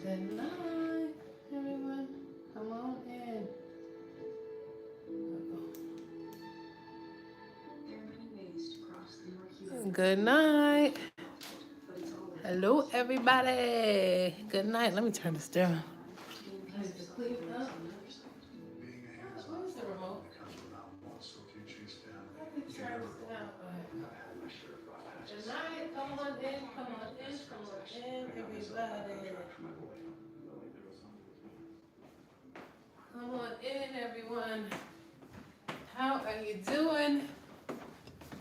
Good night, everyone. Come on in. Good night. Hello, everybody. Good night. Let me turn this down. I need to clean up. Where's the remote? Let me turn this down. Good night. Come on in. Come on in. Come on in, everybody. Come on in, everyone. How are you doing?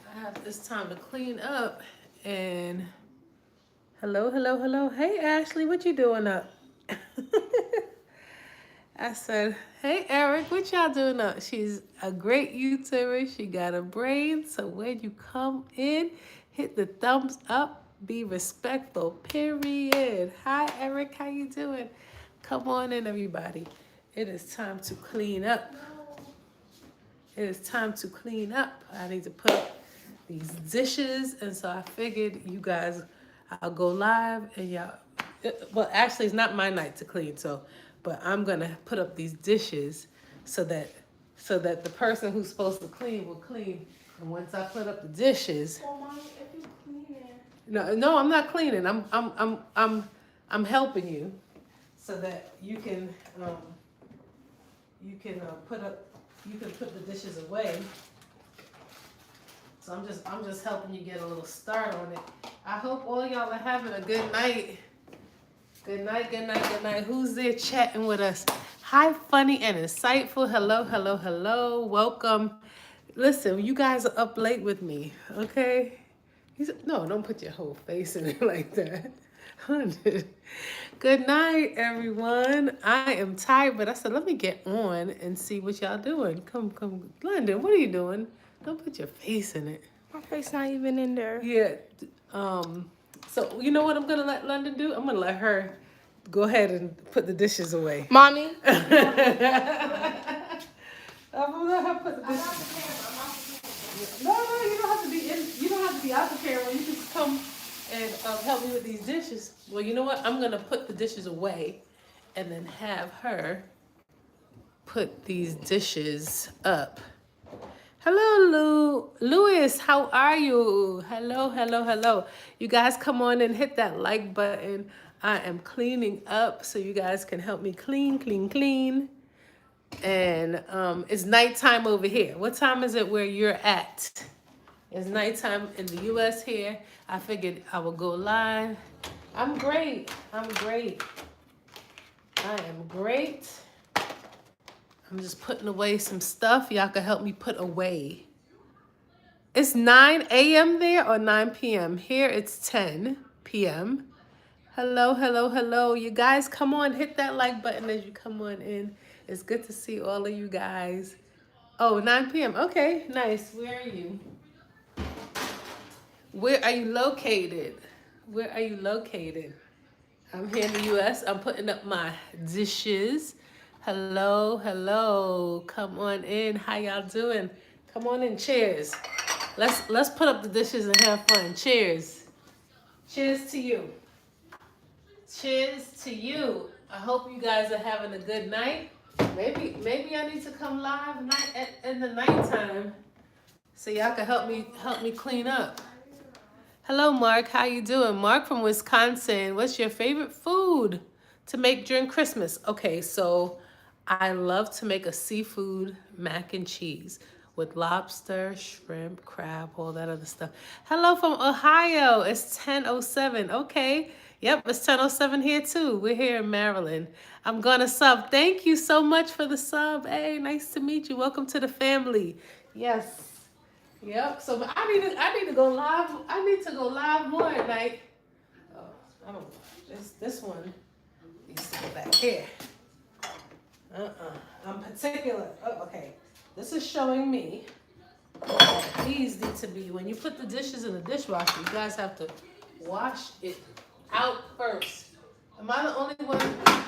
I have this time to clean up and hello, hello, hello. Hey Ashley, what you doing up? I said, hey Eric, what y'all doing up? She's a great YouTuber. She got a brain. So when you come in, hit the thumbs up. Be respectful, period. Hi Eric, how you doing? Come on in, everybody. It is time to clean up. It is time to clean up. I need to put these dishes, and so I figured you guys, I'll go live and y'all. Well, actually, it's not my night to clean, so, but I'm gonna put up these dishes so that the person who's supposed to clean will clean. And once I put up the dishes, Well, Mommy, if you clean it. no, I'm not cleaning. I'm helping you so that you can put up. You can put the dishes away. So I'm just helping you get a little start on it. I hope all y'all are having a good night. Good night, good night, good night. Who's there chatting with us? Hi, funny and insightful. Hello, hello, hello. Welcome. Listen, you guys are up late with me, okay? No, don't put your whole face in it like that. Good night, everyone. I am tired, but I said, let me get on and see what y'all doing. Come. London, what are you doing? Don't put your face in it. My face not even in there. Yeah. So you know what I'm gonna let London do? I'm gonna let her go ahead and put the dishes away. Mommy? I'm gonna let her put the dishes. No, you don't have to be in. You don't have to be out the camera. You can just come and help me with these dishes. Well, you know what? I'm gonna put the dishes away, and then have her put these dishes up. Hello, Louis. How are you? Hello, hello, hello. You guys come on and hit that like button. I am cleaning up so you guys can help me clean. And it's nighttime over here. What time is it where you're at? It's nighttime in the U.S. here. I figured I would go live. I'm great. I am great. I'm just putting away some stuff y'all can help me put away. It's 9 a.m. there or 9 p.m.? Here it's 10 p.m. Hello, hello, hello. You guys come on, hit that like button as you come on in. It's good to see all of you guys. Oh, 9 p.m. Okay, nice. Where are you? Where are you located? Where are you located? I'm here in the U.S. I'm putting up my dishes. Hello, hello. Come on in. How y'all doing? Come on in. Cheers. Let's put up the dishes and have fun. Cheers. Cheers to you. Cheers to you. I hope you guys are having a good night. Maybe I need to come live in the nighttime so y'all can help me clean up. Hello, Mark. How you doing? Mark from Wisconsin. What's your favorite food to make during Christmas? Okay, so I love to make a seafood mac and cheese with lobster, shrimp, crab, all that other stuff. Hello from Ohio. It's 10:07. Okay. Yep, it's 10:07 here too. We're here in Maryland. I'm gonna sub. Thank you so much for the sub. Hey, nice to meet you. Welcome to the family. Yes. Yep. So I need to go live. I need to go live more at night. Oh, I don't know. This one needs to go back here. I'm particular. Oh, okay. This is showing me that these need to be, when you put the dishes in the dishwasher, you guys have to wash it out first. Am I the only one that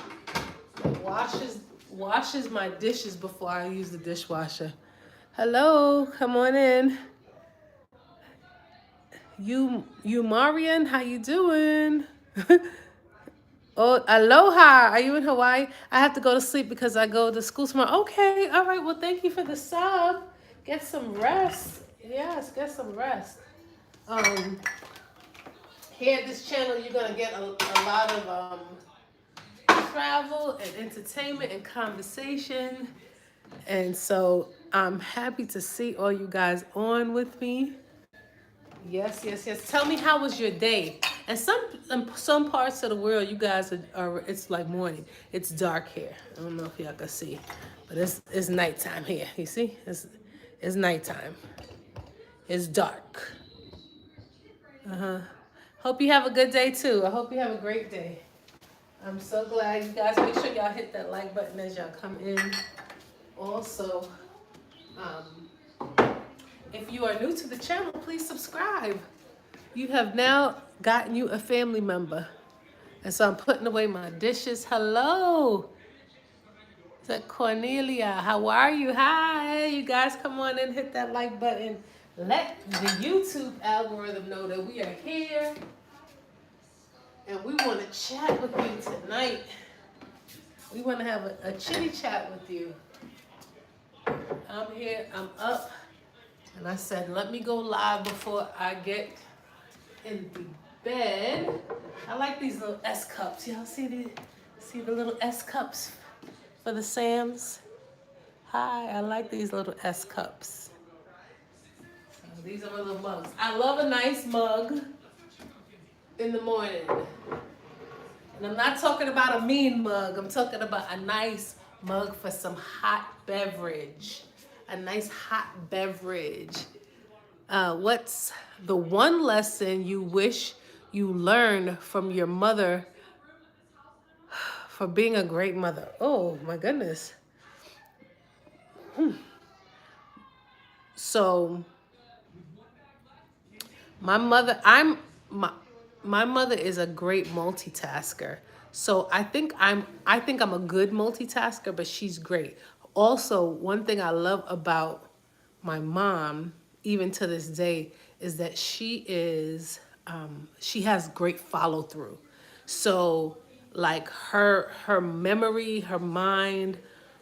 washes my dishes before I use the dishwasher? Hello, come on in. You Marian, how you doing? Oh, aloha. Are you in Hawaii? I have to go to sleep because I go to school tomorrow. Okay, all right. Well, thank you for the sub. Get some rest. Yes, get some rest. Um, Here at this channel, you're gonna get a lot of travel and entertainment and conversation. And so I'm happy to see all you guys on with me. Yes, yes, yes. Tell me, how was your day? And some parts of the world, you guys are it's like morning. It's dark here. I don't know if y'all can see, but it's nighttime here. You see, it's nighttime. It's dark. Hope you have a good day too. I hope you have a great day. I'm so glad you guys. Make sure y'all hit that like button as y'all come in. Also, if you are new to the channel, please subscribe. You have now gotten you a family member. And so I'm putting away my dishes. Hello. Is that Cornelia? How are you? Hi. You guys come on in, hit that like button. Let the YouTube algorithm know that we are here. And we want to chat with you tonight. We want to have a chitty chat with you. I'm here, I'm up. And I said, let me go live before I get in the bed. I like these little S cups. Y'all see the little S cups for the Sams? Hi, I like these little S cups. So these are my little mugs. I love a nice mug in the morning. And I'm not talking about a mean mug. I'm talking about a nice mug for some hot beverage. A nice hot beverage. What's the one lesson you wish you learned from your mother for being a great mother? Oh my goodness. So my mother, my mother is a great multitasker. So I think I'm a good multitasker, but she's great. Also, one thing I love about my mom, even to this day, is that she has great follow through. So like her memory, her mind,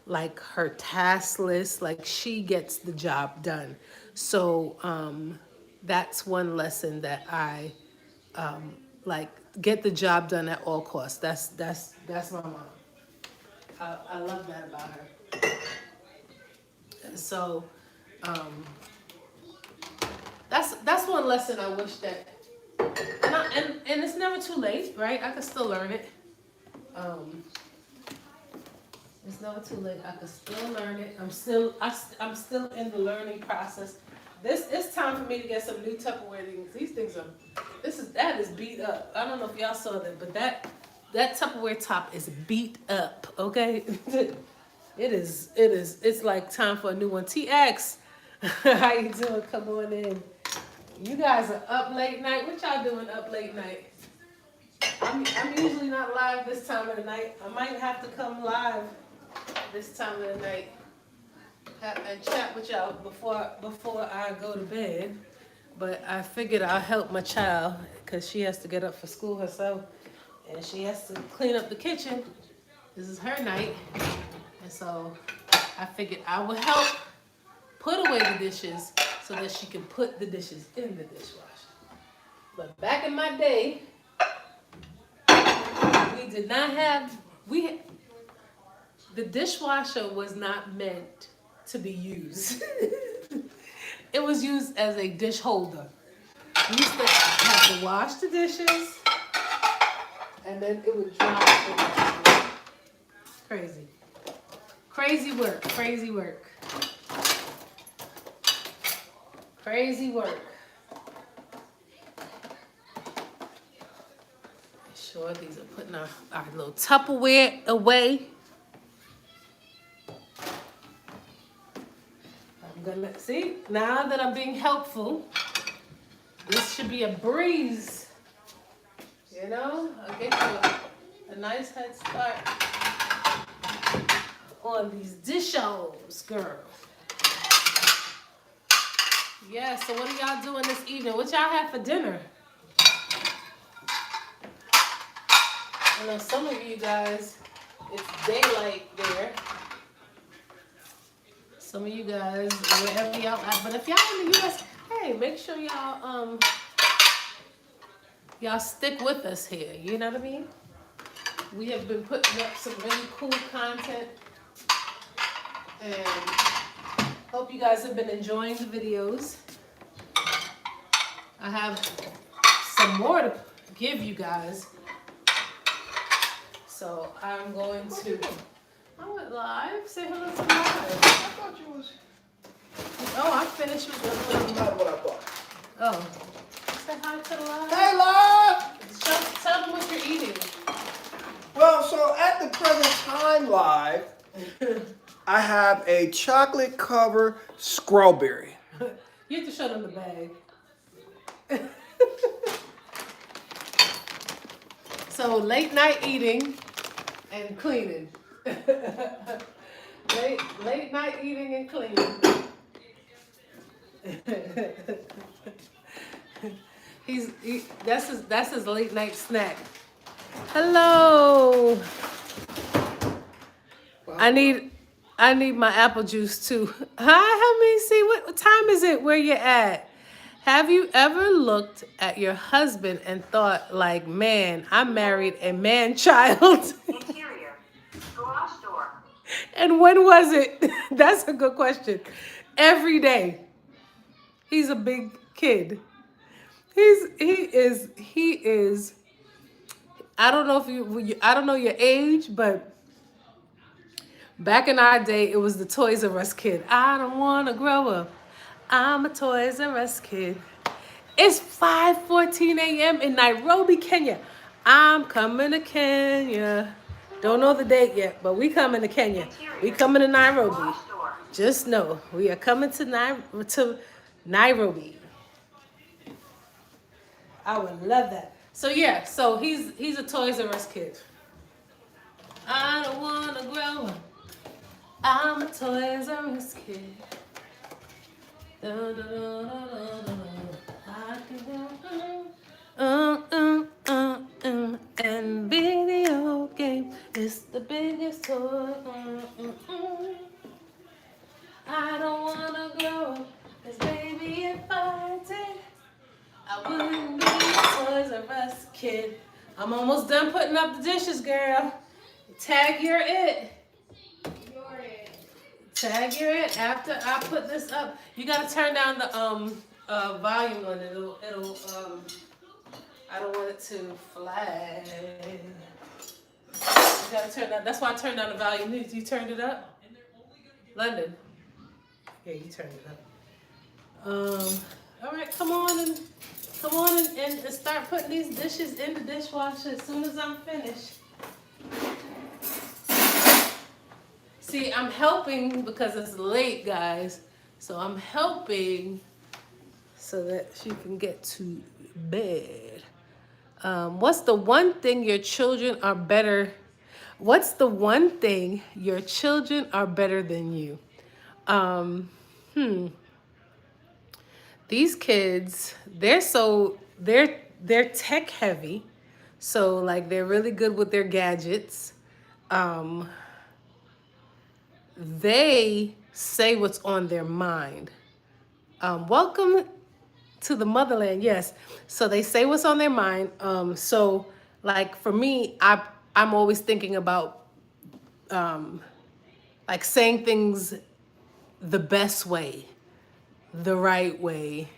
like her task list, like she gets the job done. So that's one lesson that I like, get the job done at all costs. That's my mom. I love that about her. So that's one lesson I wish that, and it's never too late, right? I can still learn it. It's never too late. I can still learn it. I'm still in the learning process. It's time for me to get some new Tupperware things. These things are, that is beat up. I don't know if y'all saw that, but that Tupperware top is beat up. Okay, it's like time for a new one. TX, how you doing? Come on in. You guys are up late night. What y'all doing up late night? I'm usually not live this time of the night. I might have to come live this time of the night and chat with y'all before I go to bed. But I figured I'll help my child because she has to get up for school herself and she has to clean up the kitchen. This is her night. And so I figured I would help put away the dishes so that she can put the dishes in the dishwasher. But back in my day, we did not have, the dishwasher was not meant to be used. It was used as a dish holder. We used to have to wash the dishes, and then it would dry. Crazy. Crazy work. Crazy work. Crazy work. Sure, these are putting our little Tupperware away. I'm gonna see, now that I'm being helpful, this should be a breeze. You know, I'll get you a nice head start on these dishes, girl. Yeah, so what are y'all doing this evening? What y'all have for dinner? I know some of you guys, it's daylight there. Some of you guys, wherever y'all at, but if y'all in the U.S., hey, make sure y'all stick with us here. You know what I mean? We have been putting up some really cool content, and hope you guys have been enjoying the videos. I have some more to give you guys, so I'm going to. I went live. Say hello to live. I thought you was. Oh, I'm finished with Doesn't the. matter what I thought. Oh, say hi to the live. Hey, live. Tell them what you're eating. Well, so at the present time, live, I have a chocolate covered strawberry. You have to show them the bag. So late night eating and cleaning. late night eating and cleaning. That's his late night snack. Hello. I need my apple juice too. Hi, help me see what time is it where you're at. Have you ever looked at your husband and thought, like, man, I married a man child? Interior. Garage door. And when was it? That's a good question. Every day. He's a big kid. He is. I don't know I don't know your age, but back in our day, it was the Toys R Us kid. I don't want to grow up. I'm a Toys R Us kid. It's 5:14 a.m. in Nairobi, Kenya. I'm coming to Kenya. Don't know the date yet, but we coming to Kenya. We coming to Nairobi. Garage door. Just know we are coming to Nairobi. I would love that. So yeah, so he's a Toys R Us kid. I don't wanna grow up. I'm a Toys R Us kid. And video game is the biggest toy. I don't wanna grow up, 'cause baby, if I did, I wouldn't be a Toys R Us kid. I'm almost done putting up the dishes, girl. Tag you're it. Tag you're it. After I put this up, you gotta turn down the volume on it. It'll I don't want it to flag. You gotta turn down. That's why I turned down the volume. You turned it up, London. Yeah, you turned it up. All right, come on and start putting these dishes in the dishwasher as soon as I'm finished. See, I'm helping because it's late, guys. So I'm helping so that she can get to bed. What's the one thing your children are better? What's the one thing your children are better than you? These kids, they're tech heavy. So like they're really good with their gadgets. They say what's on their mind. Welcome to the motherland, yes. So they say what's on their mind. So like for me, I'm always thinking about like saying things the best way, the right way.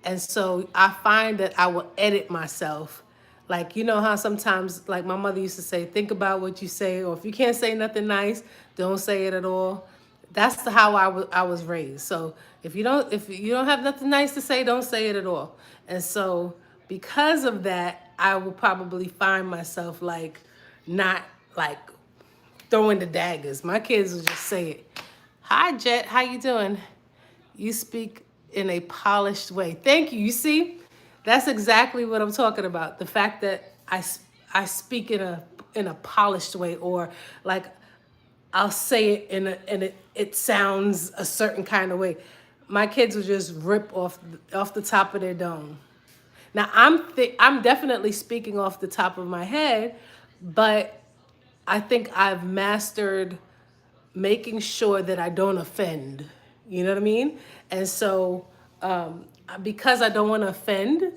And so I find that I will edit myself. Like, you know how sometimes, like my mother used to say, think about what you say, or if you can't say nothing nice, don't say it at all. That's how I was raised. So if you don't have nothing nice to say, don't say it at all. And so because of that, I will probably find myself like not like throwing the daggers. My kids will just say it. Hi, Jet. How you doing? You speak in a polished way. Thank you. You see, that's exactly what I'm talking about. The fact that I speak in a polished way, or like I'll say it and it sounds a certain kind of way. My kids will just rip off the top of their dome. Now I'm definitely speaking off the top of my head, but I think I've mastered making sure that I don't offend. You know what I mean? And so, because I don't want to offend,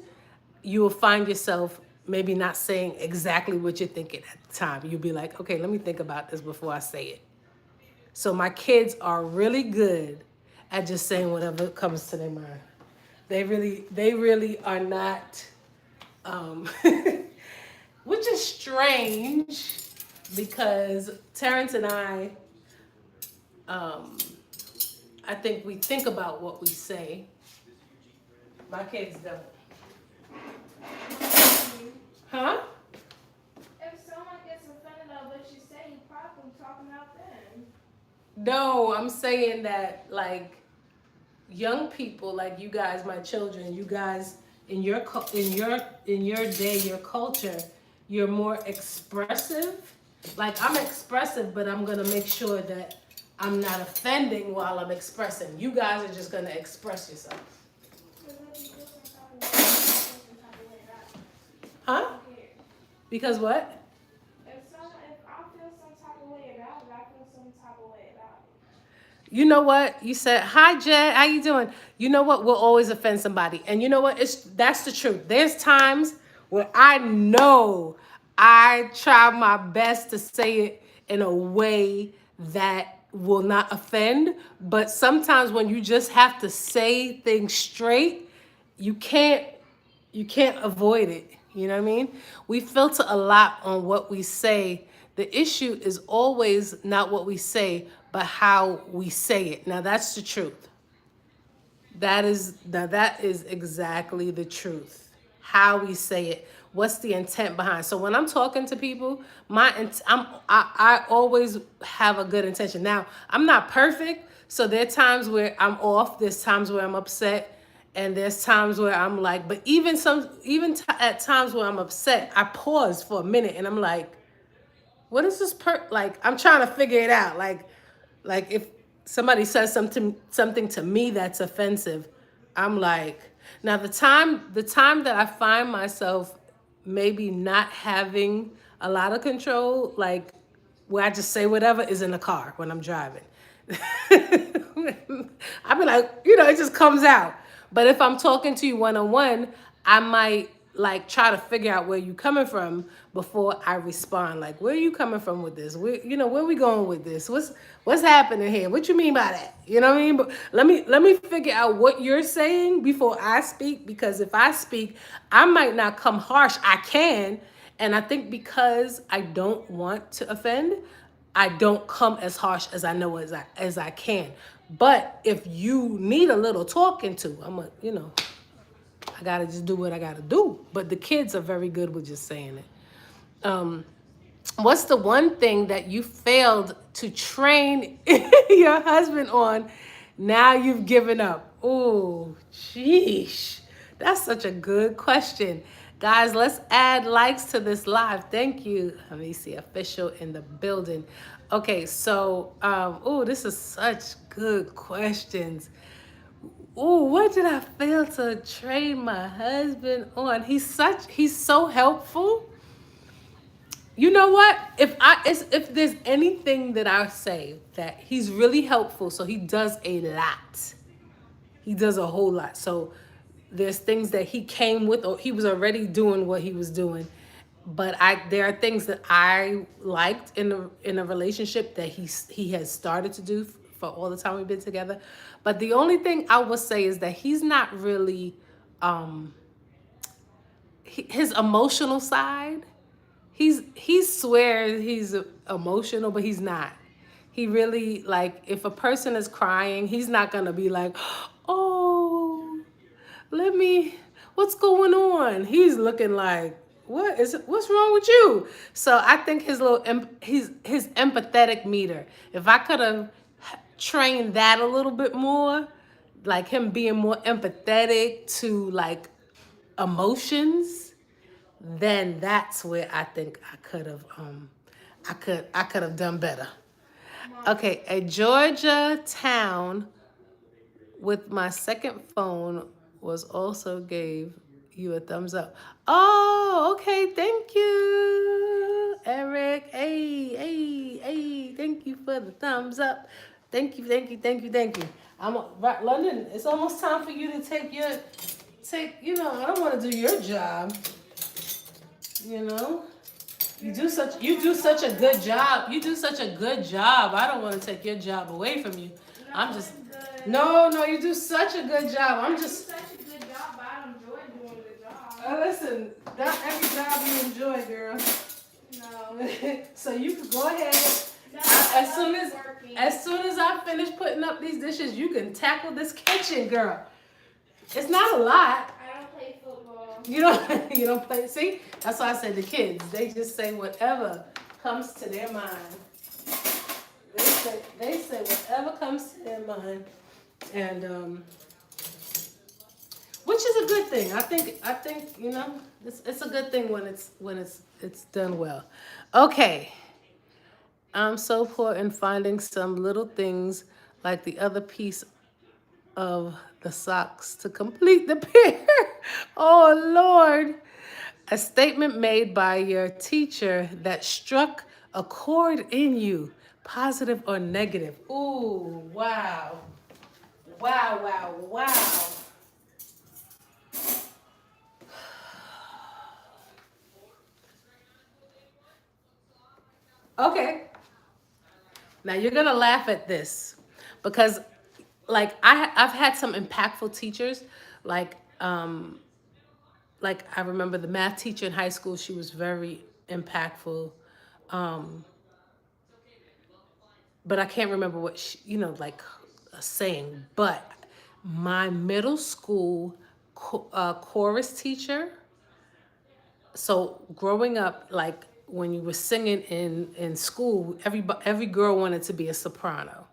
you will find yourself maybe not saying exactly what you're thinking at the time. You'll be like, okay, let me think about this before I say it. So my kids are really good at just saying whatever comes to their mind. They really are not, um, which is strange because Terrence and um, I think we think about what we say. My kids don't. Huh? If someone gets offended at what you say, you probably talking out then. No, I'm saying that like young people, like you guys, my children, you guys in your in your day, your culture, you're more expressive. Like I'm expressive, but I'm gonna make sure that I'm not offending while I'm expressing. You guys are just gonna express yourself. Because if you feel some type of way, you feel some type of way about it. I Huh? don't care. Because what? If I feel some type of way about it, I feel some type of way about it. You know what? You said, "Hi, Jed. How you doing?" You know what? We'll always offend somebody, and you know what? That's the truth. There's times where I know I try my best to say it in a way that will not offend, but sometimes when you just have to say things straight, you can't you can't avoid it. You know what I mean? We filter a lot on what we say. The issue is always not what we say, but how we say it. Now that's the truth. That is exactly the truth. How we say it. What's the intent behind? So when I'm talking to people, I always have a good intention. Now I'm not perfect, so there are times where I'm off. There's times where I'm upset, and there's times where I'm like. But at times where I'm upset, I pause for a minute, and I'm like, what is this like? I'm trying to figure it out. Like if somebody says something to me that's offensive, I'm like, now the time that I find myself maybe not having a lot of control, like where I just say whatever, is in the car when I'm driving. I be like, it just comes out. But if I'm talking to you one on one, I might like try to figure out where you coming from before I respond. Like, where are you coming from with this? Where we going with this? What's happening here? What you mean by that? You know what I mean? But let me figure out what you're saying before I speak, because if I speak, I might not come harsh. I can, and I think because I don't want to offend, I don't come as harsh as I know as I can. But if you need a little talking to, I gotta just do what I gotta do. But the kids are very good with just saying it. What's the one thing that you failed to train your husband on? Now you've given up. Oh, sheesh. That's such a good question. Guys, let's add likes to this live. Thank you. Let me see, official in the building. Okay, so, this is such good questions. Oh, what did I fail to train my husband on? He's so helpful. You know what? If there's anything that I say that he's really helpful, so he does a lot. He does a whole lot. So there's things that he came with, or he was already doing what he was doing. But there are things that I liked in a relationship that he has started to do for all the time we've been together. But the only thing I would say is that he's not really his emotional side. He swears he's emotional, but he's not. He really, like, if a person is crying, he's not gonna be like, oh, what's going on? He's looking like, what's wrong with you? So I think his empathetic meter, if I could have trained that a little bit more, like him being more empathetic to like emotions, then that's where I think I could have done better. Okay, a Georgia town with my second phone was also gave you a thumbs up. Oh, okay, thank you. Eric. Hey. Thank you for the thumbs up. Thank you. Right, London, it's almost time for you to take, I don't want to do your job. You do such a good job. You do such a good job. I don't want to take your job away from you. No, I'm just it's good. No, you do such a good job. I'm You just do such a good job, but I don't enjoy doing the job. listen, not every job you enjoy, girl. No. So you can go ahead. No, As soon as working. I finish putting up these dishes, you can tackle this kitchen, girl. It's not a lot. I don't play football. You don't play. See, that's why I said the kids. They just say whatever comes to their mind. They say whatever comes to their mind, and which is a good thing. I think it's a good thing when it's done well. Okay. I'm so poor in finding some little things like the other piece of the socks to complete the pair. Oh, Lord. A statement made by your teacher that struck a chord in you, positive or negative. Ooh, wow. Wow. Okay. Now you're gonna laugh at this because, like, I've had some impactful teachers, like I remember the math teacher in high school. She was very impactful, but I can't remember what like a saying. But my middle school chorus teacher. So growing up, like when you were singing in school, every girl wanted to be a soprano.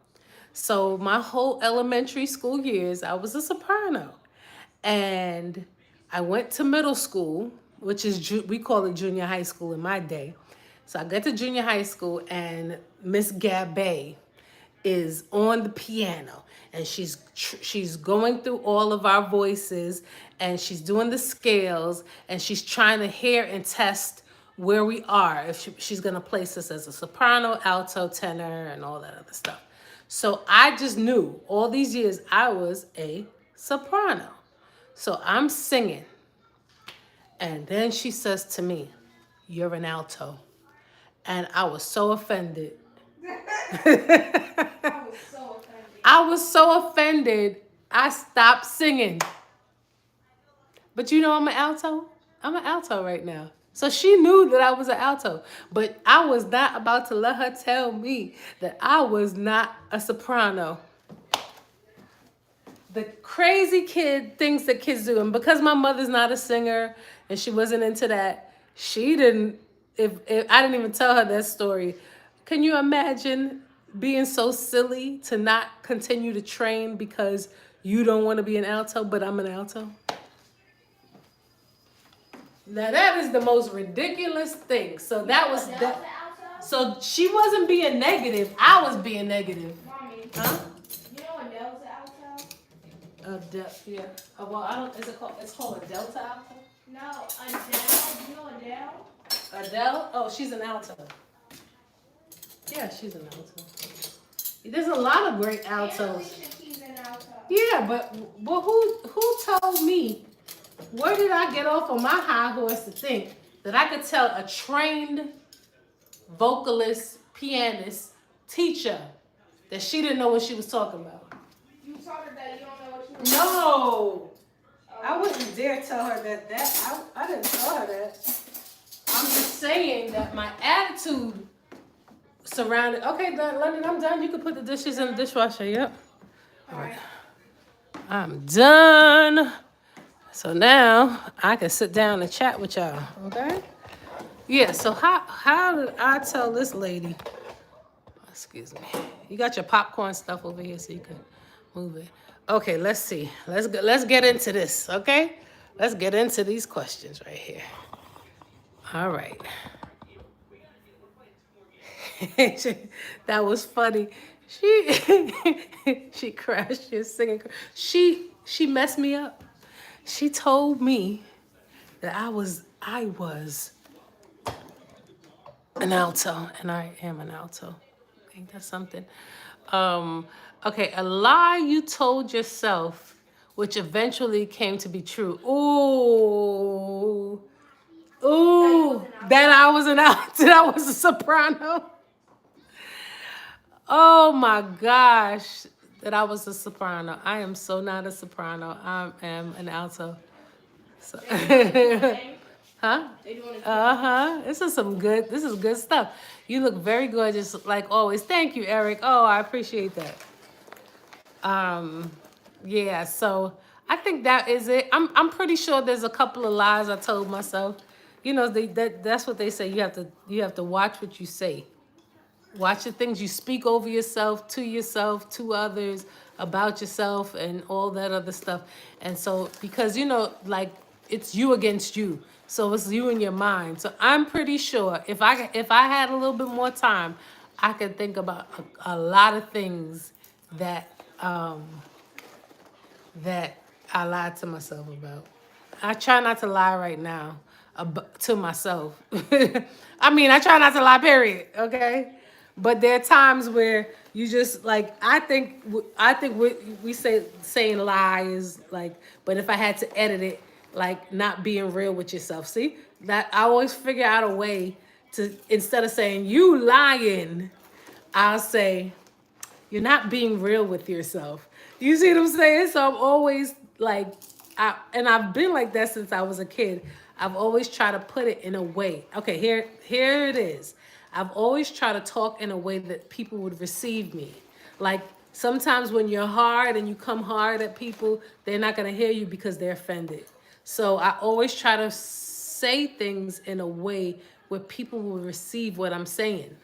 So my whole elementary school years, I was a soprano. And I went to middle school, which is, we call it junior high school in my day. So I got to junior high school, and Miss Gabay is on the piano, and she's going through all of our voices, and she's doing the scales, and she's trying to hear and test where we are, if she's going to place us as a soprano, alto, tenor, and all that other stuff. So I just knew all these years I was a soprano. So I'm singing, and then she says to me, "You're an alto." And I was so offended. I was so offended, I stopped singing. But I'm an alto. I'm an alto right now. So she knew that I was an alto. But I was not about to let her tell me that I was not a soprano. The crazy things that kids do. And because my mother's not a singer and she wasn't into that, she didn't, if I didn't even tell her that story. Can you imagine being so silly to not continue to train because you don't want to be an alto, but I'm an alto? Now that is the most ridiculous thing. So that was that. So she wasn't being negative. I was being negative. Mommy, Huh? you know Adele's an alto? Yeah. Well, I don't. Is it called? It's called a delta alto. No, Adele. You know Adele? Adele? Oh, she's an alto. Yeah, she's an alto. There's a lot of great altos. Alicia Keys an alto. Yeah, but who told me? Where did I get off on my high horse to think that I could tell a trained vocalist, pianist, teacher that she didn't know what she was talking about? You told her that you don't know what you were No, I wouldn't dare tell her that. I didn't tell her that. I'm just saying that my attitude surrounded. Okay, London, I'm done. You can put the dishes in the dishwasher. Yep. All right. I'm done. So now I can sit down and chat with y'all. Okay. Yeah. So how did I tell this lady? Excuse me. You got your popcorn stuff over here, so you can move it. Okay. Let's see. Let's get into this. Okay. Let's get into these questions right here. All right. That was funny. She crashed your singing. She messed me up. She told me that I was An alto, and I am an alto. Ain't that something? Um, okay, a lie you told yourself, which eventually came to be true. Ooh, ooh, that I was an alto, that I was a soprano. Oh my gosh, that I was a soprano. I am so not a soprano. I am an alto. So, huh? Uh-huh. This is good stuff. You look very gorgeous, like always. Thank you, Eric. Oh, I appreciate that. Um, yeah, so I think that is it. I'm pretty sure there's a couple of lies I told myself. You know, that's what they say. You have to watch what you say. Watch the things you speak over yourself, to others, about yourself, and all that other stuff. And so, because like it's you against you, so it's you in your mind. So I'm pretty sure if I had a little bit more time, I could think about a lot of things that that I lied to myself about. I try not to lie right now to myself. I mean, I try not to lie, period. Okay, but there are times where you just like I think we say saying lie is like, but if I had to edit it, like not being real with yourself. See that I always figure out a way to, instead of saying you lying, I'll say you're not being real with yourself. You see what I'm saying? So I'm always like, and I've been like that since I was a kid. I've always tried to put it in a way. Okay, here it is. I've always tried to talk in a way that people would receive me. Like sometimes when you're hard and you come hard at people, they're not gonna hear you because they're offended. So I always try to say things in a way where people will receive what I'm saying.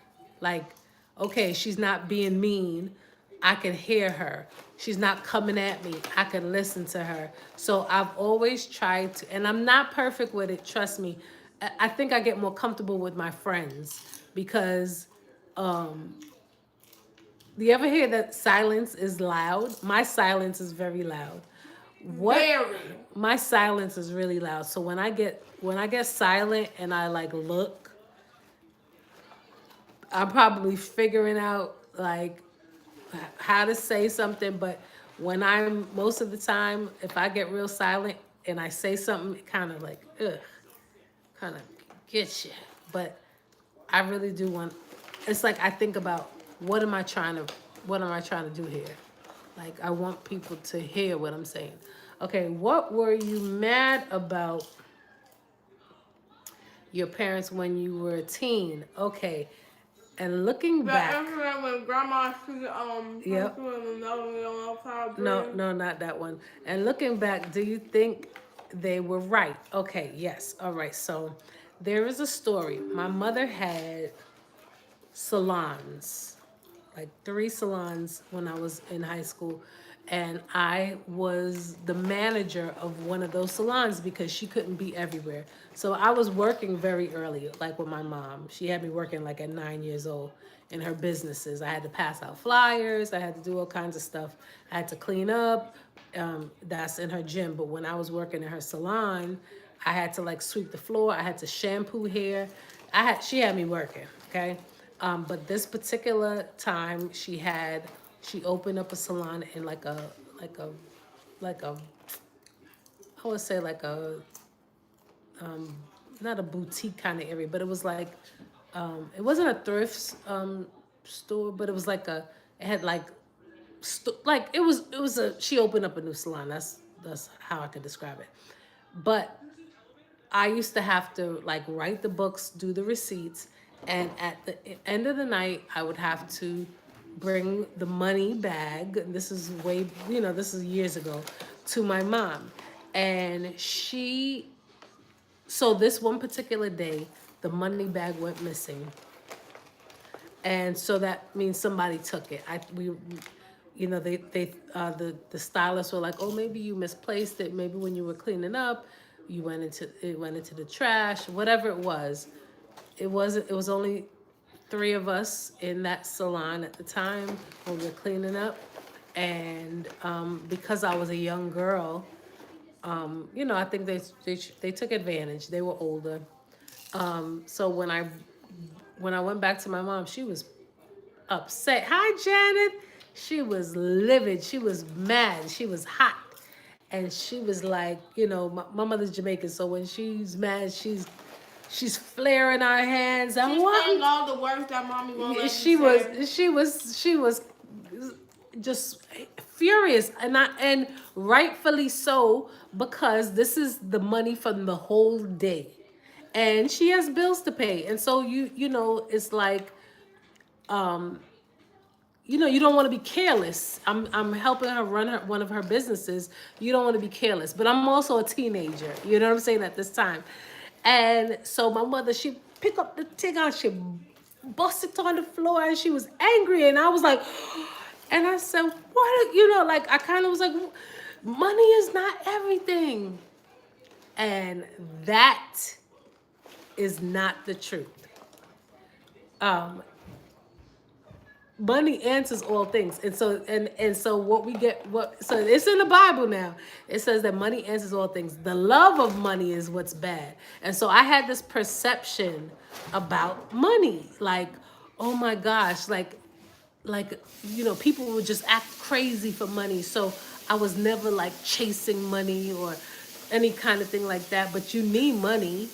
Like, okay, she's not being mean. I can hear her. She's not coming at me. I can listen to her. So I've always tried to, and I'm not perfect with it, trust me. I think I get more comfortable with my friends because do you ever hear that silence is loud? My silence is very loud. What? Very. My silence is really loud. So when I get silent and I like look, I'm probably figuring out like how to say something, but when I'm most of the time, if I get real silent and I say something, it kind of like, kind of gets you. But I really do want. It's like I think about what am I trying to do here? Like I want people to hear what I'm saying. Okay, what were you mad about your parents when you were a teen? Okay, and looking The back. incident when grandma Yep. No, no, not that one. And looking back, do you think they were right? Okay, yes. All right. So there is a story. My mother had salons, like 3 salons when I was in high school. And I was the manager of one of those salons because she couldn't be everywhere. So I was working very early, like with my mom. She had me working like at 9 years old in her businesses. I had to pass out flyers. I had to do all kinds of stuff. I had to clean up. That's in her gym. But when I was working in her salon, I had to like sweep the floor. I had to shampoo hair. She had me working. Okay. But this particular time, she opened up a salon in like a I would say like a not a boutique kind of area, but it was like it wasn't a thrift store, but it was like it had like like it was a she opened up a new salon. That's how I could describe it. But I used to have to like write the books, do the receipts, and at the end of the night, I would have to bring the money bag. This is this is years ago, to my mom. And so this one particular day, the money bag went missing. And so that means somebody took it. The stylists were like, oh, maybe you misplaced it. Maybe when you were cleaning up, it went into the trash, whatever it was. It was only 3 of us in that salon at the time when we were cleaning up. And because I was a young girl, I think they took advantage. They were older. So when I when I went back to my mom, she was upset. Hi, Janet. She was livid. She was mad. She was hot. And she was like, my mother's Jamaican, so when she's mad, she's flaring our hands. And She's saying what? all the words that mommy won't let She you was, say. she was just furious, and rightfully so, because this is the money from the whole day, and she has bills to pay, and so it's like, you don't want to be careless. I'm helping her run one of her businesses. You don't want to be careless, but I'm also a teenager. You know what I'm saying at this time, and so my mother, she picked up the thing out, she busted it on the floor, and she was angry, and I was like, and I said, what? Like I kind of was like, money is not everything, and that is not the truth. Um, Money answers all things, and so what we get, so it's in the Bible now. It says that money answers all things. The love of money is what's bad, and so I had this perception about money, like, oh my gosh, like people would just act crazy for money. So I was never like chasing money or any kind of thing like that. But you need money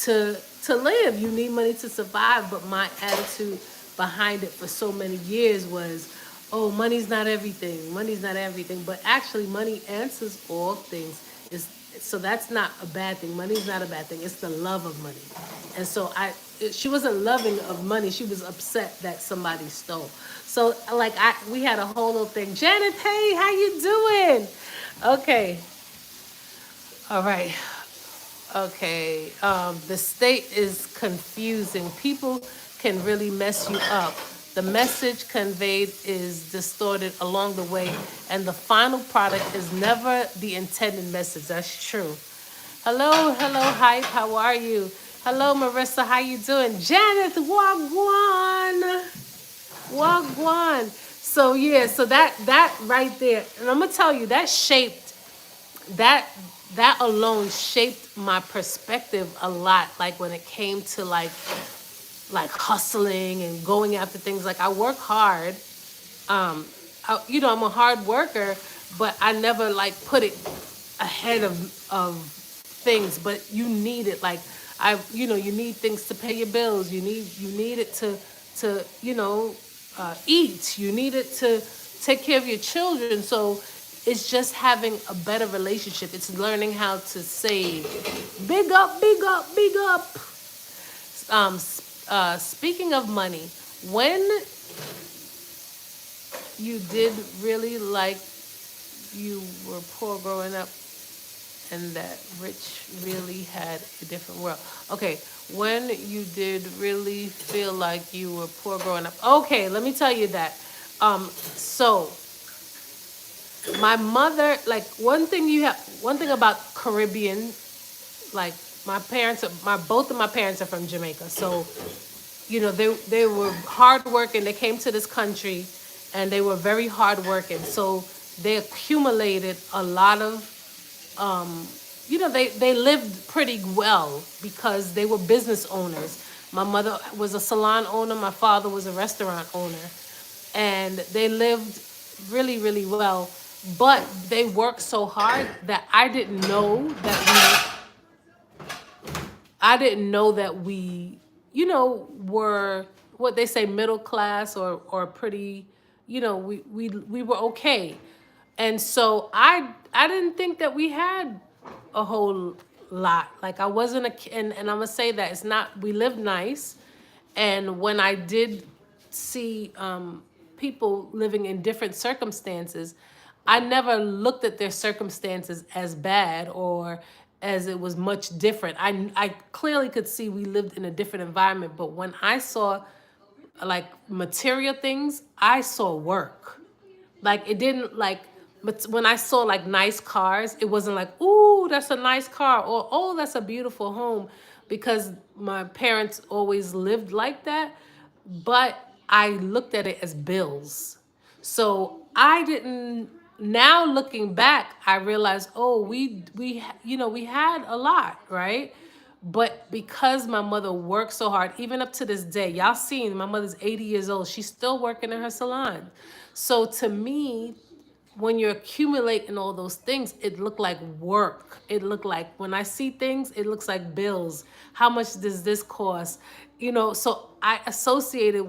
to live. You need money to survive. But my attitude behind it for so many years was, oh, money's not everything. Money's not everything. But actually, money answers all things. Is So that's not a bad thing. Money's not a bad thing. It's the love of money. And so she wasn't loving of money. She was upset that somebody stole. So like we had a whole little thing. Janet, hey, how you doing? Okay. All right. Okay, the state is confusing. People can really mess you up. The message conveyed is distorted along the way, and the final product is never the intended message. That's true. Hello, Hype. How are you? Hello, Marissa. How you doing? Janet, wagwan, wagwan. So yeah, so that right there, and I'm gonna tell you that shaped that that alone shaped my perspective a lot, like when it came to like hustling and going after things. Like I work hard, I'm a hard worker, but I never like put it ahead of things. But you need it, like you need things to pay your bills. You need it to eat. You need it to take care of your children. So it's just having a better relationship. It's learning how to save. Big up, big up, big up. Speaking of money, when you did really like you were poor growing up and that rich really had a different world. Okay, when you did really feel like you were poor growing up. Okay, let me tell you that. So my mother, like one thing about Caribbean, like both of my parents are from Jamaica. So they were hard working. They came to this country and they were very hard working. So they accumulated a lot of, they lived pretty well because they were business owners. My mother was a salon owner. My father was a restaurant owner. And they lived really, really well. But they worked so hard that I didn't know that we, were what they say middle class or pretty, we were okay. And so I didn't think that we had a whole lot. Like I wasn't a kid, and I'm gonna say that it's not. We lived nice, and when I did see people living in different circumstances, I never looked at their circumstances as bad or as it was much different. I clearly could see we lived in a different environment, but when I saw like material things, I saw work. Like it didn't like, but when I saw like nice cars, it wasn't like, ooh, that's a nice car or oh, that's a beautiful home, because my parents always lived like that. But I looked at it as bills. So I didn't. Now looking back, I realized, oh, we had a lot, right? But because my mother worked so hard, even up to this day, y'all seen my mother's 80 years old. She's still working in her salon. So to me, when you're accumulating all those things, it looked like work. It looked like when I see things, it looks like bills. How much does this cost? You know, so I associated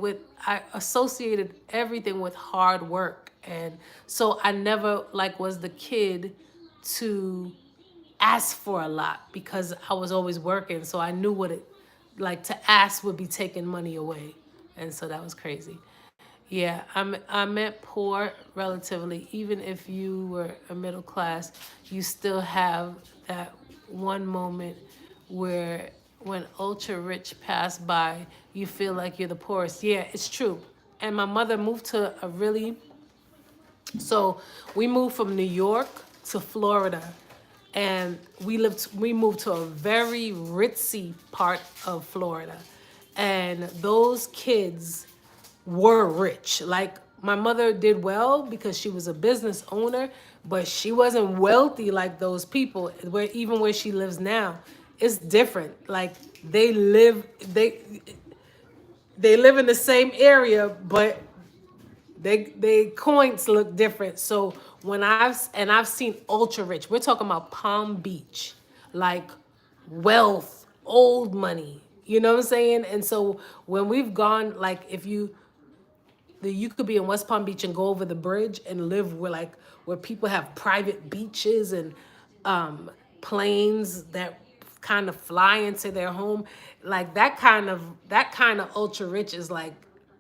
everything with hard work. And so I never like was the kid to ask for a lot because I was always working. So I knew what it like to ask would be taking money away. And so that was crazy. Yeah, I meant poor relatively. Even if you were a middle class, you still have that one moment where when ultra rich pass by, you feel like you're the poorest. Yeah, it's true. And my mother moved to a really so we moved from New York to Florida, and we moved to a very ritzy part of Florida, and those kids were rich. Like my mother did well because she was a business owner, but she wasn't wealthy like those people. Where even where she lives now, it's different. Like they live in the same area, but they coins look different. So I've seen ultra rich. We're talking about Palm Beach, like wealth, old money. You know what I'm saying? And so when we've gone, like if you could be in West Palm Beach and go over the bridge and live where people have private beaches and planes that kind of fly into their home. Like that kind of ultra rich is like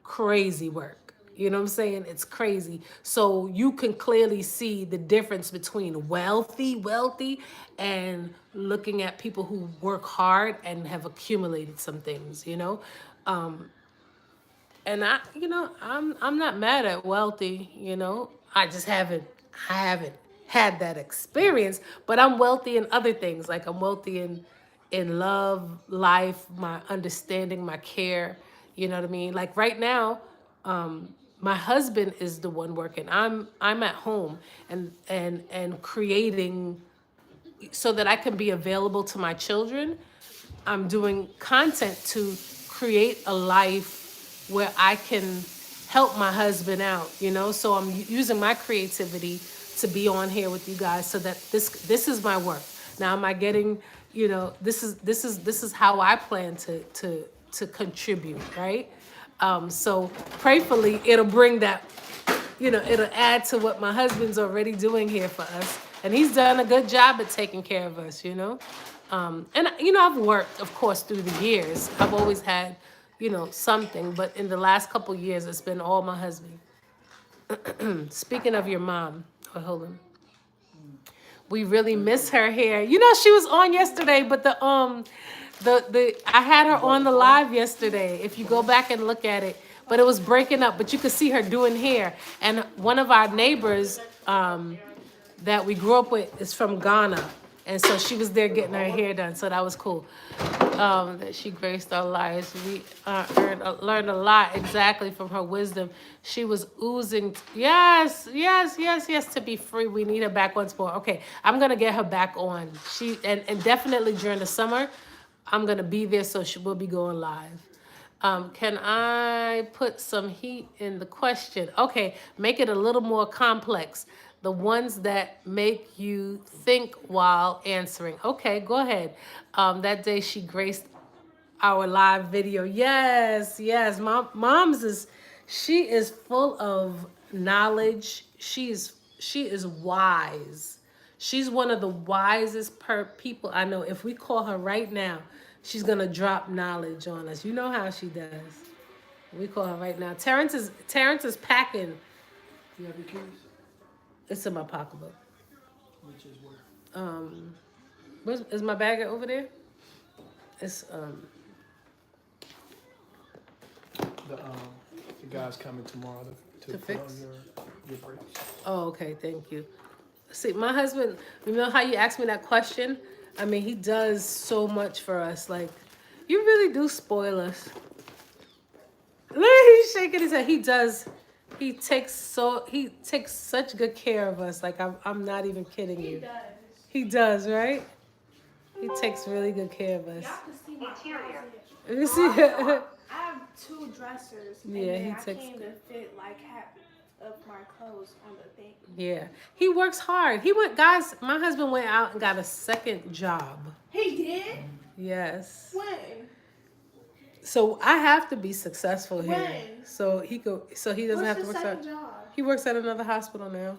crazy work. You know what I'm saying? It's crazy. So you can clearly see the difference between wealthy, and looking at people who work hard and have accumulated some things, you know? And I'm not mad at wealthy, you know. I haven't had that experience, but I'm wealthy in other things. Like I'm wealthy in love, life, my understanding, my care, you know what I mean? Like right now, my husband is the one working. I'm at home and creating so that I can be available to my children. I'm doing content to create a life where I can help my husband out, you know? So I'm using my creativity to be on here with you guys so that this is my work. Now am I getting, this is how I plan to contribute, right? So prayerfully it'll bring that, it'll add to what my husband's already doing here for us. And he's done a good job at taking care of us, you know? I've worked, of course, through the years. I've always had, something. But in the last couple years, it's been all my husband. Speaking of your mom, hold on. We really miss her here. You know, she was on yesterday, but I had her on the live yesterday. If you go back and look at it, but it was breaking up. But you could see her doing hair. And one of our neighbors that we grew up with is from Ghana. And so she was there getting her hair done. So that was cool. That she graced our lives. We learned a lot exactly from her wisdom. She was oozing. Yes. To be free, we need her back once more. Okay, I'm gonna get her back on. And definitely during the summer, I'm gonna be there, so she will be going live. Can I put some heat in the question? Okay, make it a little more complex. The ones that make you think while answering. Okay, go ahead. That day she graced our live video. Yes. She is full of knowledge. She is wise. She's one of the wisest people I know. If we call her right now, she's gonna drop knowledge on us. You know how she does. We call her right now. Terrence is packing. You have your keys? It's in my pocketbook. Which is where? Is my bag over there? It's The guy's coming tomorrow to put fix? on your brakes. Oh, okay, thank you. See, my husband, you know how you asked me that question? I mean, he does so much for us. Like, you really do spoil us. Look, he's shaking his head. He does. He takes such good care of us. Like, I'm not even kidding you. He does. He does, right? He takes really good care of us. Y'all can see my Interior. closet. Let me see. I have 2 dressers. Yeah, and he then I takes- can't even fit like half of my clothes on the thing. Yeah, he works hard. He went, guys. My husband went out and got a second job. He did? Yes. When? So I have to be successful here. When? So he go. So he doesn't What's have to the work. second job? He works at another hospital now.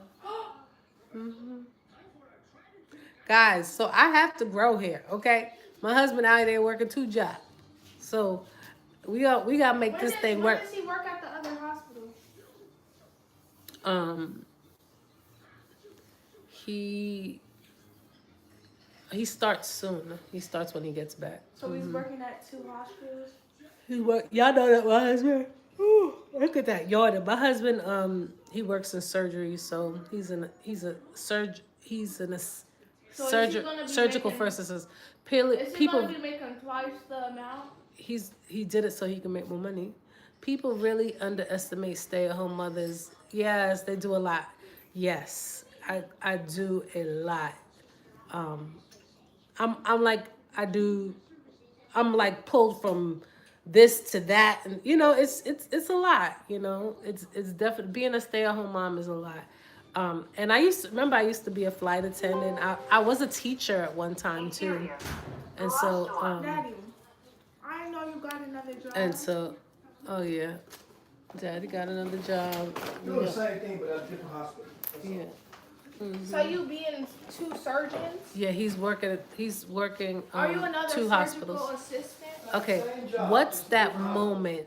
Guys, so I have to grow here. Okay, my husband out there working 2 jobs. So we gotta make this thing work. When does he work at the other hospital? He starts soon. He starts when he gets back. So he's working at 2 hospitals? He work. Y'all know that my husband. Ooh, look at that yawning. My husband, he works in surgery, so he's in a So is he gonna be surgical making- first assist. Is he People, gonna be making twice the amount? he did it so he can make more money. People really underestimate stay-at-home mothers. Yes, they do a lot. Yes, I do a lot. I'm like pulled from this to that, and it's a lot. It's definitely being a stay-at-home mom is a lot. And I used to be a flight attendant. I was a teacher at one time too, Interior. and so Daddy, I didn't know you got another job. and so, oh yeah, Daddy got another job. Doing the same thing, but at a different hospital. That's all. Yeah. So you being 2 surgeons? Yeah, he's working Are you another 2 surgical hospitals. assistant? Okay, what's that moment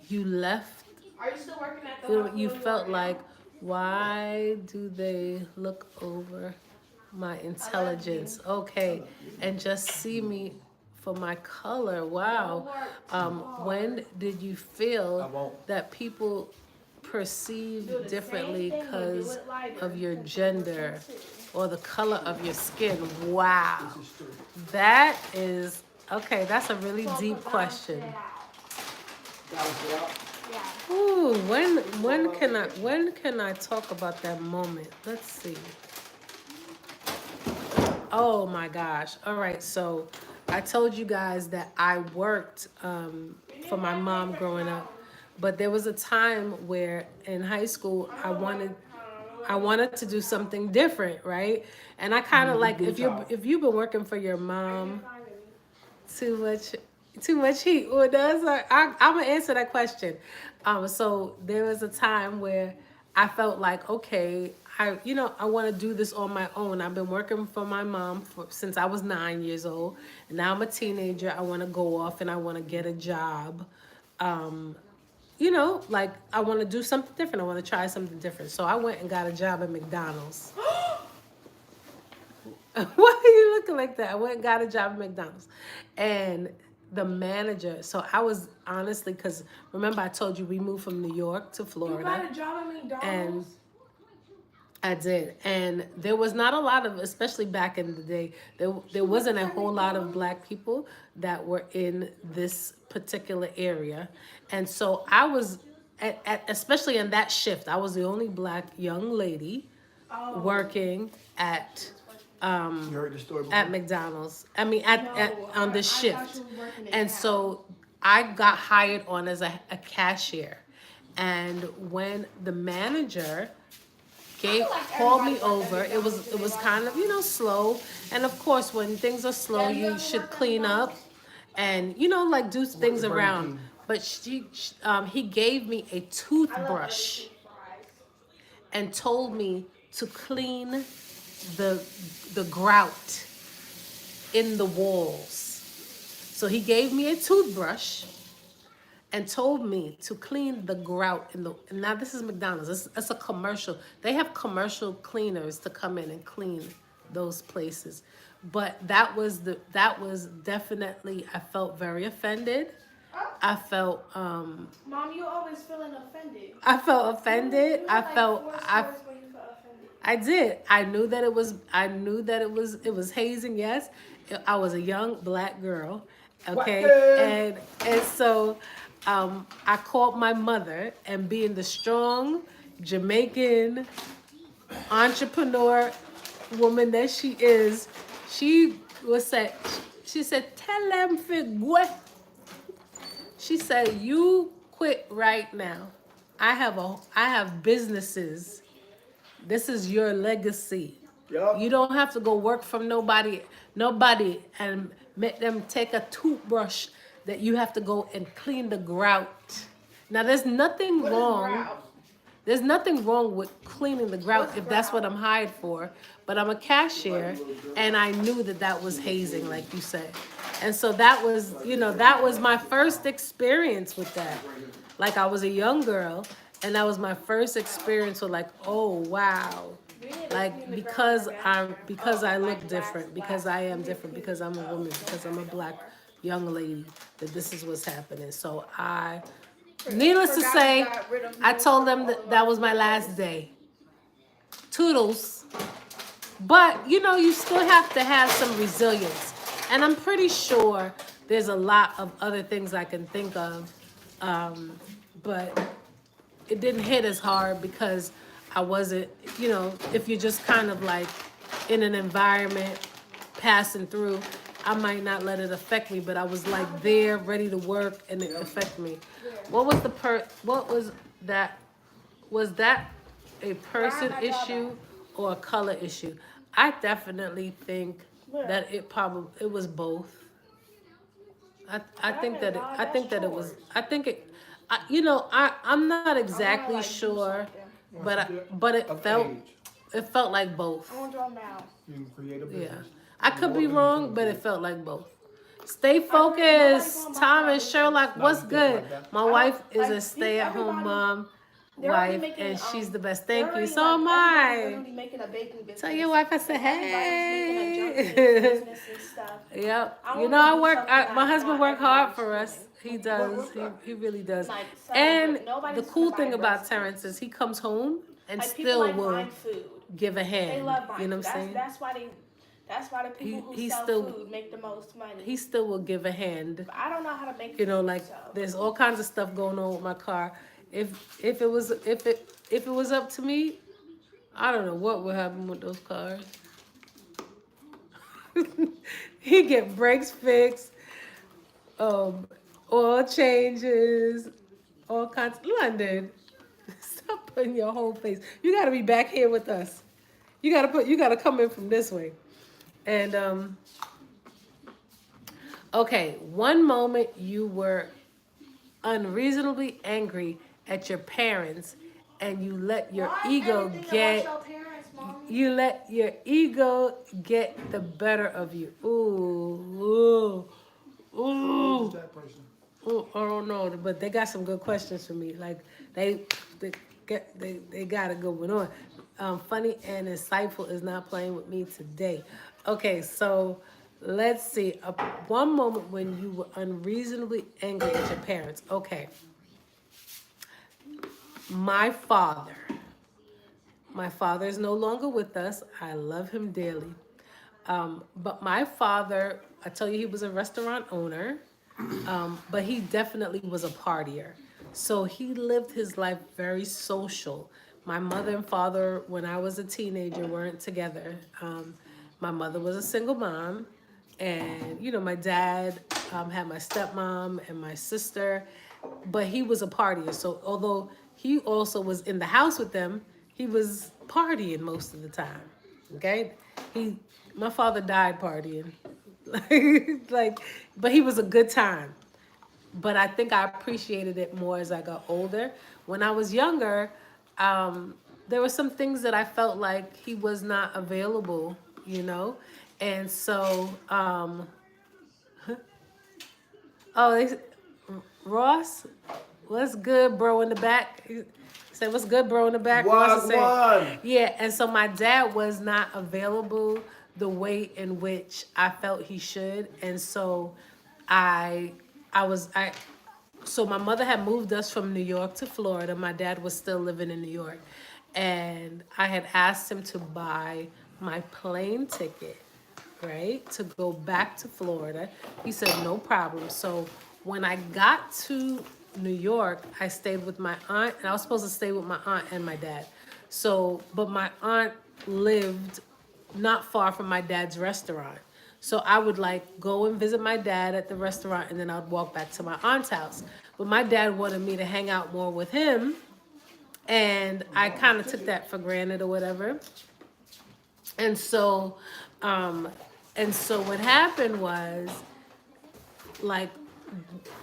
you left? Are you still working at the hospital? You felt like, why do they look over my intelligence? Okay, and just see me for my color. Wow. When did you I feel won't. that people perceive Do the differently same thing, but do because it lighter. of your gender or the color of your skin? Wow. This is true. That is okay. That's a really So deep balance question. it out. Balance it out. Yeah. Ooh, when can I talk about that moment? Let's see. Oh my gosh. All right, so I told you guys that I worked for my mom growing up, but there was a time where in high school I wanted to do something different, right? And I kind of like if you've been working for your mom too much heat. Well, I'm gonna answer that question. So there was a time where I felt like, okay, I want to do this on my own. I've been working for my mom since I was 9 years old, and now I'm a teenager. I want to go off and I want to get a job. Like I want to do something different. I want to try something different. So I went and got a job at McDonald's. Why are you looking like that? I went and got a job at McDonald's. And the manager, so I was honestly, because remember I told you we moved from New York to Florida. You got a job at McDonald's? And I did. And there was not a lot of, especially back in the day, there wasn't a whole lot of black people that were in this particular area. And so I was, especially in that shift, I was the only black young lady working at You heard the story before? at McDonald's. I mean, on the I shift. thought you were working it And out. so I got hired on as a cashier. And when the manager called me over, it was kind of, slow. And of course, when things are slow, you should clean up and, like do things around. But he gave me a toothbrush and told me to clean the grout in the walls. So he gave me a toothbrush and told me to clean the grout in the. And now this is McDonald's. It's a commercial. They have commercial cleaners to come in and clean those places. But that was definitely. I felt very offended. I felt. Mom, you always feeling offended. I felt offended. You I had, felt. like, 4 I. stories where you felt offended. I did. I knew that it was hazing. Yes, I was a young black girl. Okay, and so I called my mother, and being the strong Jamaican entrepreneur woman that she is, she was said, she said, tell them for go. She said, you quit right now. I have businesses. This is your legacy. Yup. You don't have to go work from nobody and make them take a toothbrush that you have to go and clean the grout. Now there's nothing What is wrong. grout? There's nothing wrong with cleaning the grout What's if that's what grout? I'm hired for. But I'm a cashier, and I knew that was hazing, like you said. And so that was, that was my first experience with that. Like I was a young girl, and that was my first experience with like, oh wow. We need to Like clean the because ground I like look different, because I am different, because I'm a woman, because I'm a black young lady, that this is what's happening. So needless to say, I told them that was my last day. Toodles. But you still have to have some resilience. And I'm pretty sure there's a lot of other things I can think of. But it didn't hit as hard because I wasn't, if you're just kind of like in an environment passing through, I might not let it affect me, but I was like there, ready to work, and it affected me. What was that? Was that a person issue or a color issue? I definitely think that it was both. I think that it was. I think it. I'm not exactly sure, but Of age. it felt like both. I want to draw now. You can create a Yeah, business. I could be wrong, but it felt like both. Stay focused, Tom and Sherlock. What's good? My wife is a stay-at-home mom, wife, and she's the best. Thank you. So am I. Tell your wife I said hey. Yep. I work. My husband worked hard for us. He does. He really does. And the cool thing about Terrence is he comes home and still will give a hand. They love buying You know food. what I'm saying? That's why the people who He sell still- food make the most money. He still will give a hand. But I don't know how to make You know, food, like so. there's all kinds of stuff going on with my car. If it was up to me, I don't know what would happen with those cars. He get brakes fixed, oil changes, all kinds. London, stop putting your whole face. You got to be back here with us. You got to come in from this way. And okay, one moment you were unreasonably angry at your parents, and you let your ego get the better of you. Ooh. Who's that person? Ooh, I don't know, but they got some good questions for me. Like they got a good one on. Funny and insightful is not playing with me today. Okay, so let's see. One moment when you were unreasonably angry at your parents. Okay. My father is no longer with us. I love him dearly. But my father, I tell you, he was a restaurant owner, but he definitely was a partier. So he lived his life very social. My mother and father, when I was a teenager, weren't together. My mother was a single mom, and my dad had my stepmom and my sister, but he was a partier. So although he also was in the house with them, he was partying most of the time. Okay, my father died partying, but he was a good time. But I think I appreciated it more as I got older. When I was younger, there were some things that I felt like he was not available, and so Ross, what's good, bro, in the back? He said, what's good, bro, in the back? Ross is saying, Wagwan. yeah, and so my dad was not available the way in which I felt he should. And so so my mother had moved us from New York to Florida. My dad was still living in New York. And I had asked him to buy my plane ticket, right, to go back to Florida. He said, no problem. So when I got to New York, I stayed with my aunt, and I was supposed to stay with my aunt and my dad. So, but my aunt lived not far from my dad's restaurant. So I would like go and visit my dad at the restaurant, and then I'd walk back to my aunt's house. But my dad wanted me to hang out more with him, and I kind of took that for granted or whatever. And so, um, what happened was, like,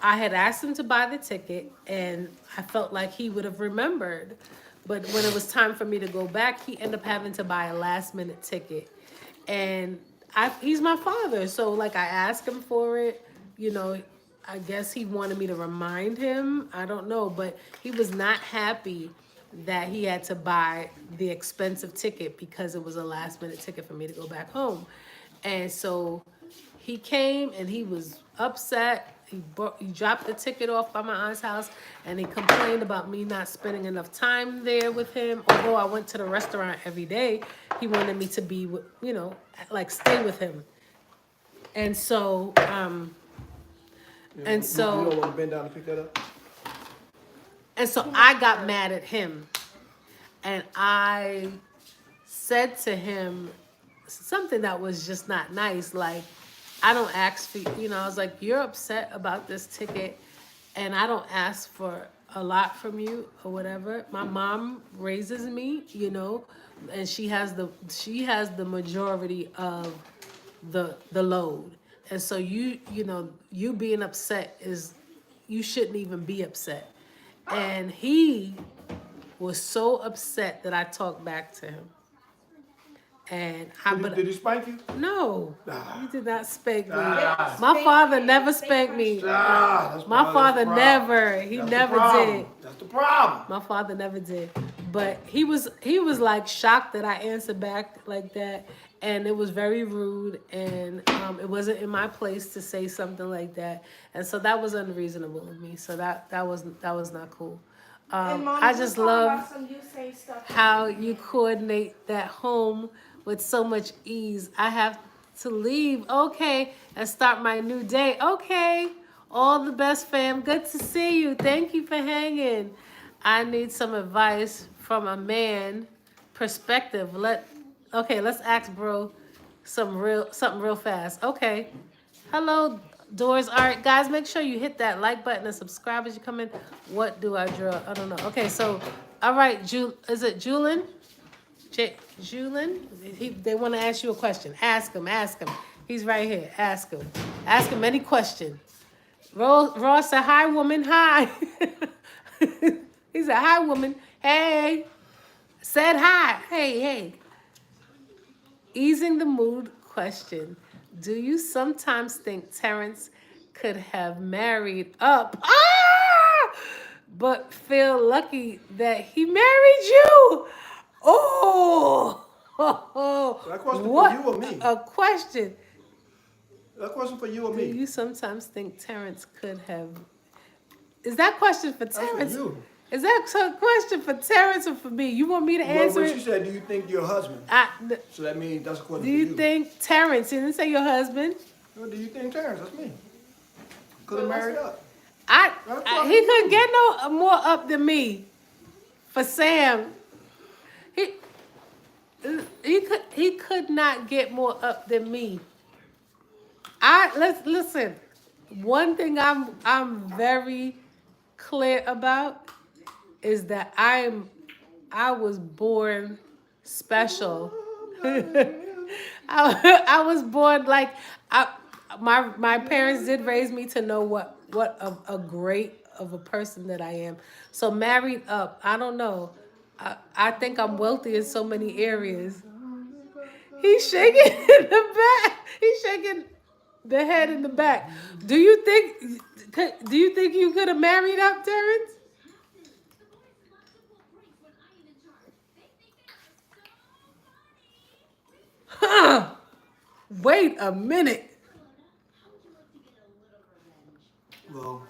I had asked him to buy the ticket, and I felt like he would have remembered. But when it was time for me to go back, he ended up having to buy a last minute ticket. And he's my father, so like I asked him for it, you know. I guess he wanted me to remind him. I don't know, but he was not happy that he had to buy the expensive ticket because it was a last minute ticket for me to go back home. And so he came and he was upset. He dropped the ticket off by my aunt's house, and he complained about me not spending enough time there with him. Although I went to the restaurant every day, he wanted me to be, you know, like stay with him. And so, You don't want to bend down to pick that up? and so I got mad at him, and I said to him something that was just not nice. Like, I don't ask for, you know, I was like, you're upset about this ticket, and I don't ask for a lot from you or whatever. My mom raises me, you know, and she has the majority of the load. And so you know, you being upset is, you shouldn't even be upset. And he was so upset that I talked back to him. And Did he spank you? no, he did not spank me. Ah. My father never spanked me. That's My father the problem. never. He That's never the problem. did. That's the problem. My father never did. But he was like shocked that I answered back like that, and it was very rude, and it wasn't in my place to say something like that, and so that was unreasonable of me. So that was not cool. And Mom, I you just talking love about some you say stuff. how you coordinate that home with so much ease. I have to leave, okay, and start my new day. Okay, all the best, fam. Good to see you. Thank you for hanging. I need some advice from a man perspective. Let's ask bro something real fast. Okay. Hello, Doors. All right, guys, make sure you hit that like button and subscribe as you come in. What do I draw? I don't know. Okay, so, all right, is it Julin? Julin? They want to ask you a question. Ask him. He's right here. Ask him. Ask him any question. Ross said, hi, woman. Hi. He said, hi, woman. Hey. Said hi. Hey. Easing the mood question. Do you sometimes think Terrence could have married up, but feel lucky that he married you? Oh, That question what for you or me? a question. That question for you or Do me? you sometimes think Terrence could have? Is that question for That's for Terrence? you. Is that a question for Terrence or for me? You want me to Well, answer what you it? said, do you think your husband? So that means that's a question Do for you you. think Terrence? You didn't say your husband. Well, do you think Terrence? That's me. Could have married up. He couldn't get no more up than me. For Sam, he could not get more up than me. Let's listen. One thing I'm very clear about is that I was born special. I was born like my parents did raise me to know what a great of a person that I am. So married up, I don't know. I think I'm wealthy in so many areas. He's shaking in the back. He's shaking the head in the back. Do you think you could have married up, Terrence? Huh. Wait a minute. Well,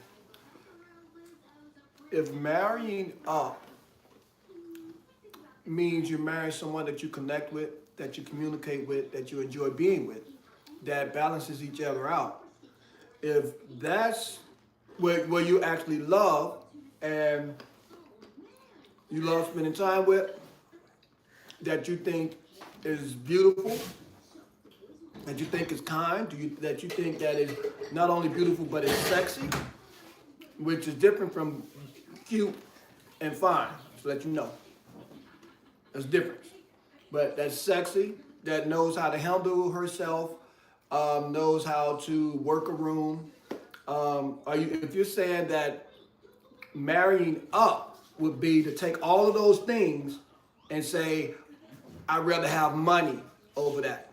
if marrying up means you're marrying someone that you connect with, that you communicate with, that you enjoy being with, that balances each other out. If that's where you actually love and you love spending time with, that you think is beautiful, that you think is kind, that you think that is not only beautiful but is sexy, which is different from cute and fine, so that you know. There's a difference. But that's sexy, that knows how to handle herself, knows how to work a room. If you're saying that marrying up would be to take all of those things and say, I'd rather have money over that.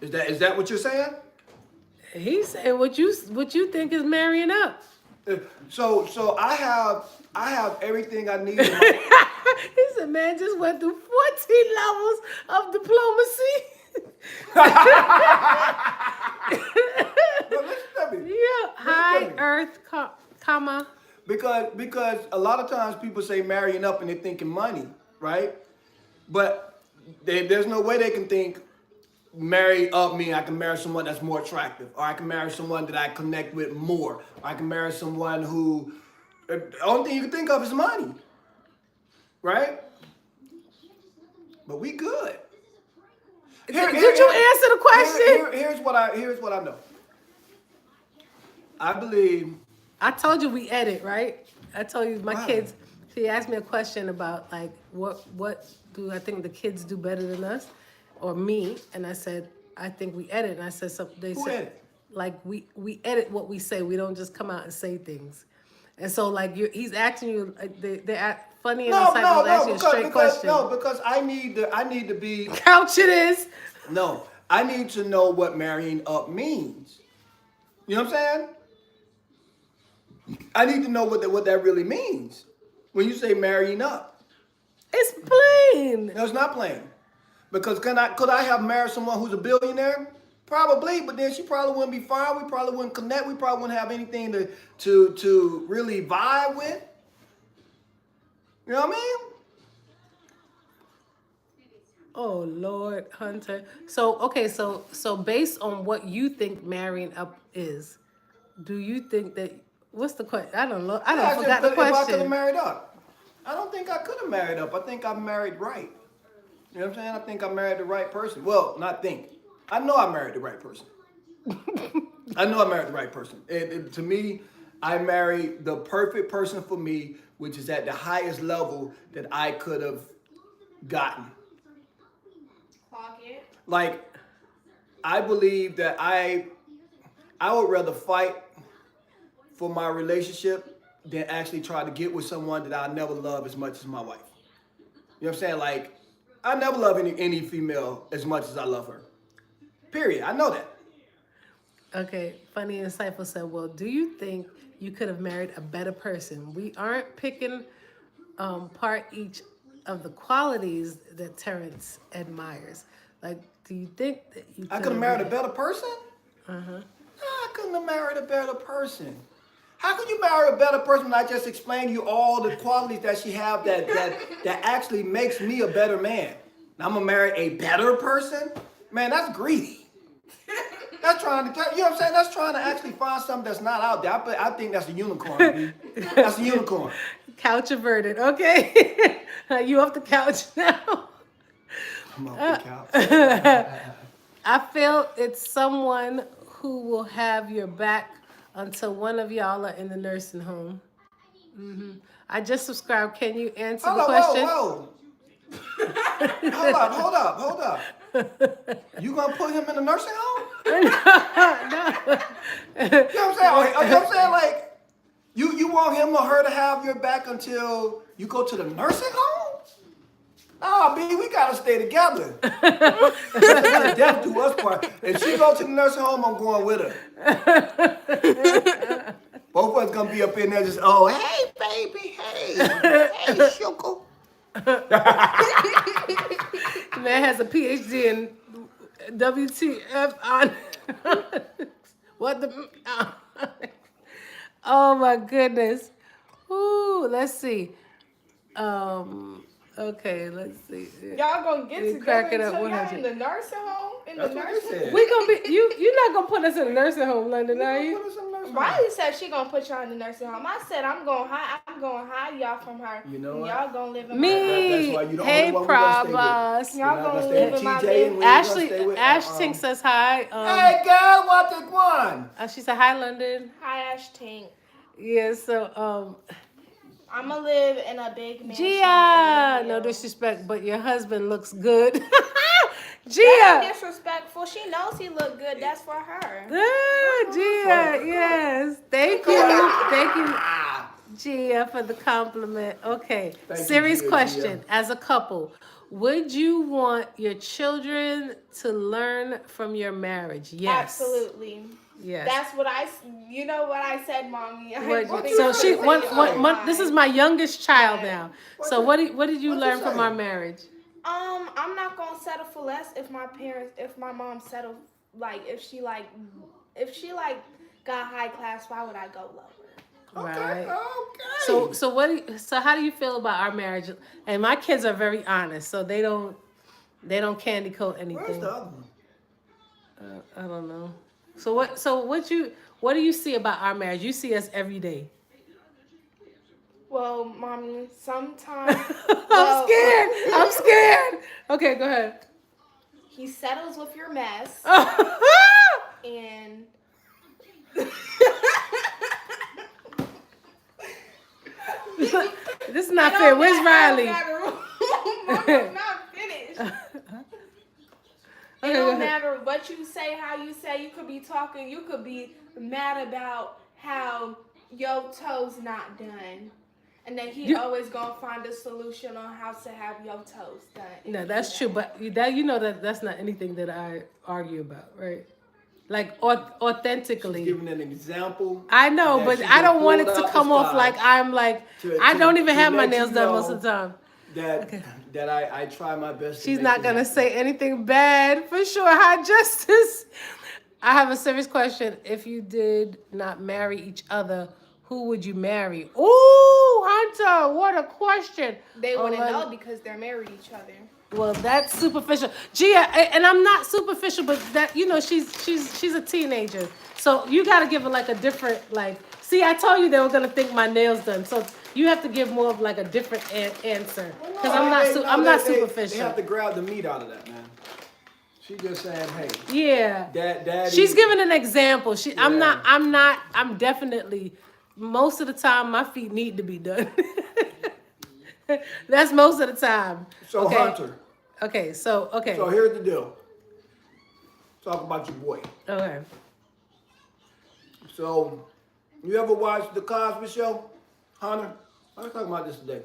Is that what you're saying? He said, "What you think is marrying up?" So I have everything I need. In my, He said, "Man, just went through 14 levels of diplomacy." no, listen to me. Yeah, high to me. earth, comma. Because a lot of times people say marrying up and they're thinking money, right? But there's no way they can think marry up mean I can marry someone that's more attractive, or I can marry someone that I connect with more, or I can marry someone who the only thing you can think of is money, right? But we good. Did you answer the question? Here's what I know. I believe. I told you we edit, right? I told you my Wow. kids. She asked me a question about like what do I think the kids do better than us, or me? And I said I think we edit. And I said something. They Who said edit? like we edit what we say. We don't just come out and say things. And so like he's asking you. They're funny and insightful. Asking you a straight question. Because I need to be. Couch it is. No, I need to know what marrying up means. You know what I'm saying? I need to know what that really means. When you say marrying up. It's plain. No, it's not plain. Because could I have married someone who's a billionaire? Probably, but then she probably wouldn't be fine. We probably wouldn't connect. We probably wouldn't have anything to really vibe with. You know what I mean? Oh Lord, Hunter. So okay, so based on what you think marrying up is, do you think that what's the question? I don't know. I don't forgot the If I could have question. married up, I don't think I could have married up. I think I married right. You know what I'm saying? I think I married the right person. Well, not think. I know I married the right person. I know I married the right person. To me, I married the perfect person for me, which is at the highest level that I could have gotten. Clock it. Like, I believe that I would rather fight for my relationship than actually try to get with someone that I never love as much as my wife. You know what I'm saying? Like, I never love any female as much as I love her. Period. I know that. Okay, funny and insightful said, well, do you think you could have married a better person? We aren't picking part each of the qualities that Terrence admires. Like, do you think that you I could have married a better person? Uh-huh. I couldn't have married a better person. How could you marry a better person when I just explained to you all the qualities that she have that actually makes me a better man? Now I'm gonna marry a better person? Man, that's greedy. That's trying to, you know what I'm saying? That's trying to actually find something that's not out there. I think that's a unicorn, dude. That's a unicorn. Couch averted. Okay. You off the couch now? I'm off the couch. I feel it's someone who will have your back until one of y'all are in the nursing home. I just subscribed. Can you answer the question? Whoa. Hold up. You gonna put him in the nursing home? No. You know what I'm saying? You know what I'm saying? Like, you want him or her to have your back until you go to the nursing home? Nah, B, we gotta stay together. That's death do us part. If she go to the nursing home, I'm going with her. Both of us gonna be up in there just, oh, hey, baby, hey, sugar. Man has a PhD in WTF on what the oh my goodness. Ooh, let's see. Okay, let's see. Y'all gonna get You together crack it until up y'all 100. in the nursing home? In That's the what they nursing said. We gonna be you're not gonna put us in a nursing home, London, are Put you? us in nursing home. Riley said she gonna put y'all in the nursing home. I said I'm gonna hide y'all from her. You know And what? y'all gonna live in That's Me. why you the Hey, only one we gonna stay with. Probos. We're Y'all not gonna gonna stay live with in my TJ, bed. and we ain't gonna Ashley stay with. Tink says hi. Hey, girl, what the one? She said hi, London. Hi, Ash Tink. Yeah, so I'm gonna live in a big mansion. Gia, in the no hills. disrespect, but your husband looks good. That Gia, ain't disrespectful. She knows he look good. That's for her. Gia, yes. Thank you, Gia, for the compliment. Okay, Thank you, serious Gia, question. Gia. As a couple, would you want your children to learn from your marriage? Yes. Absolutely. Yes. That's what you know what I said, Mommy. What- you so say? she What you say? this is my youngest child Right. now. So what did you What learn you from say? our marriage? I'm not gonna settle for less if my mom settled, if she got high class, why would I go lower? Right. Okay. So how do you feel about our marriage? And my kids are very honest, so they don't candy coat Where's anything. the other one? I don't know. What do you see about our marriage? You see us every day. Well, Mommy, sometimes I'm scared. I'm scared. Okay, go ahead. he settles with your mess and This is not fair. Where's Riley? I'm not finished. It Okay, go don't ahead. matter what you say, how you say. You could be talking. You could be mad about how your toes not done, and then he always gonna find a solution on how to have your toes done. No, that's true, but that's not anything that I argue about, right? Like authentically. Giving an example. I know, that but she I don't just want it pulled to out the come off sky like I'm like I don't even to have my let nails you done most know of the time. That I try my best. She's to not make gonna it say anything bad for sure. High justice. I have a serious question. If you did not marry each other, who would you marry? Ooh, Hunter, what a question. They wouldn't Lon- know because they're married each other. Well, that's superficial. Gia, and I'm not superficial, but that she's a teenager. So you gotta give her like a different See, I told you they were gonna think my nails done. So you have to give more of like a different answer because I'm not superficial. They have to grab the meat out of that, man. She just saying, hey. Yeah. Daddy. She's giving an example. Yeah. I'm definitely most of the time my feet need to be done. That's most of the time. So okay. Hunter. Okay, so So here's the deal. Talk about your boy. Okay. So, you ever watched The Cosby Show, Hunter? I was talking about this today.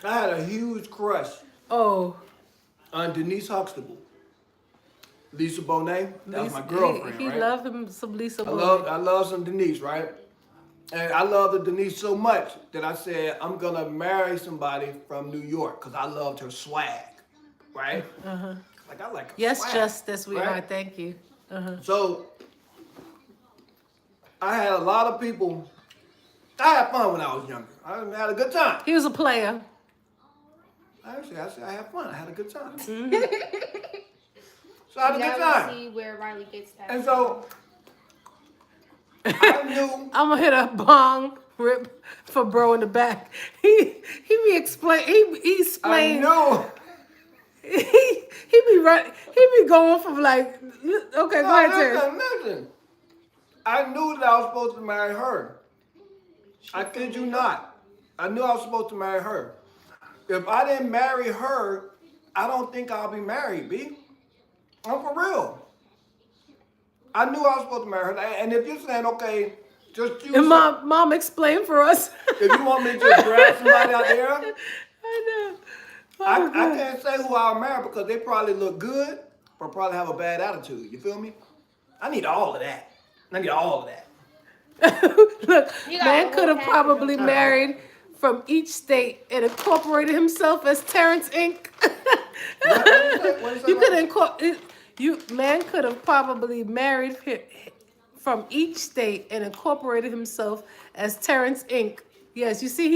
I had a huge crush Oh. on Denise Huxtable. Lisa Bonet, that was my girlfriend, He right? loved him some Lisa I Bonet. love some Denise, right? And I loved the Denise so much that I said, I'm gonna marry somebody from New York because I loved her swag, right? Like I like her Yes, swag, Justice, sweetheart. right? Thank you. So I had a lot of people. I had fun when I was younger. I had a good time. He was a player. I said I had fun. I had a good time. Mm-hmm. So I had a Now good we time. see where Riley gets that. And so I knew. I'm gonna hit a bong rip for bro in the back. He be explain. He I explained. knew. He be run. He be going from like. Okay, go ahead, Terry. Listen. I knew that I was supposed to marry her. I kid you not. I knew I was supposed to marry her. If I didn't marry her, I don't think I'll be married, B. I'm for real. I knew I was supposed to marry her. And if you're saying, okay, just choose. And mom explained for us. If you want me to just grab somebody out there, I know. I can't say who I'll marry because they probably look good, but probably have a bad attitude. You feel me? I need all of that. I need all of that. Look, You got man the could have whole probably package. married from each state and incorporated himself as Terrence Inc. What is that? You could incorporate. Man could have probably married from each state and incorporated himself as Terrence Inc. Yes, you see,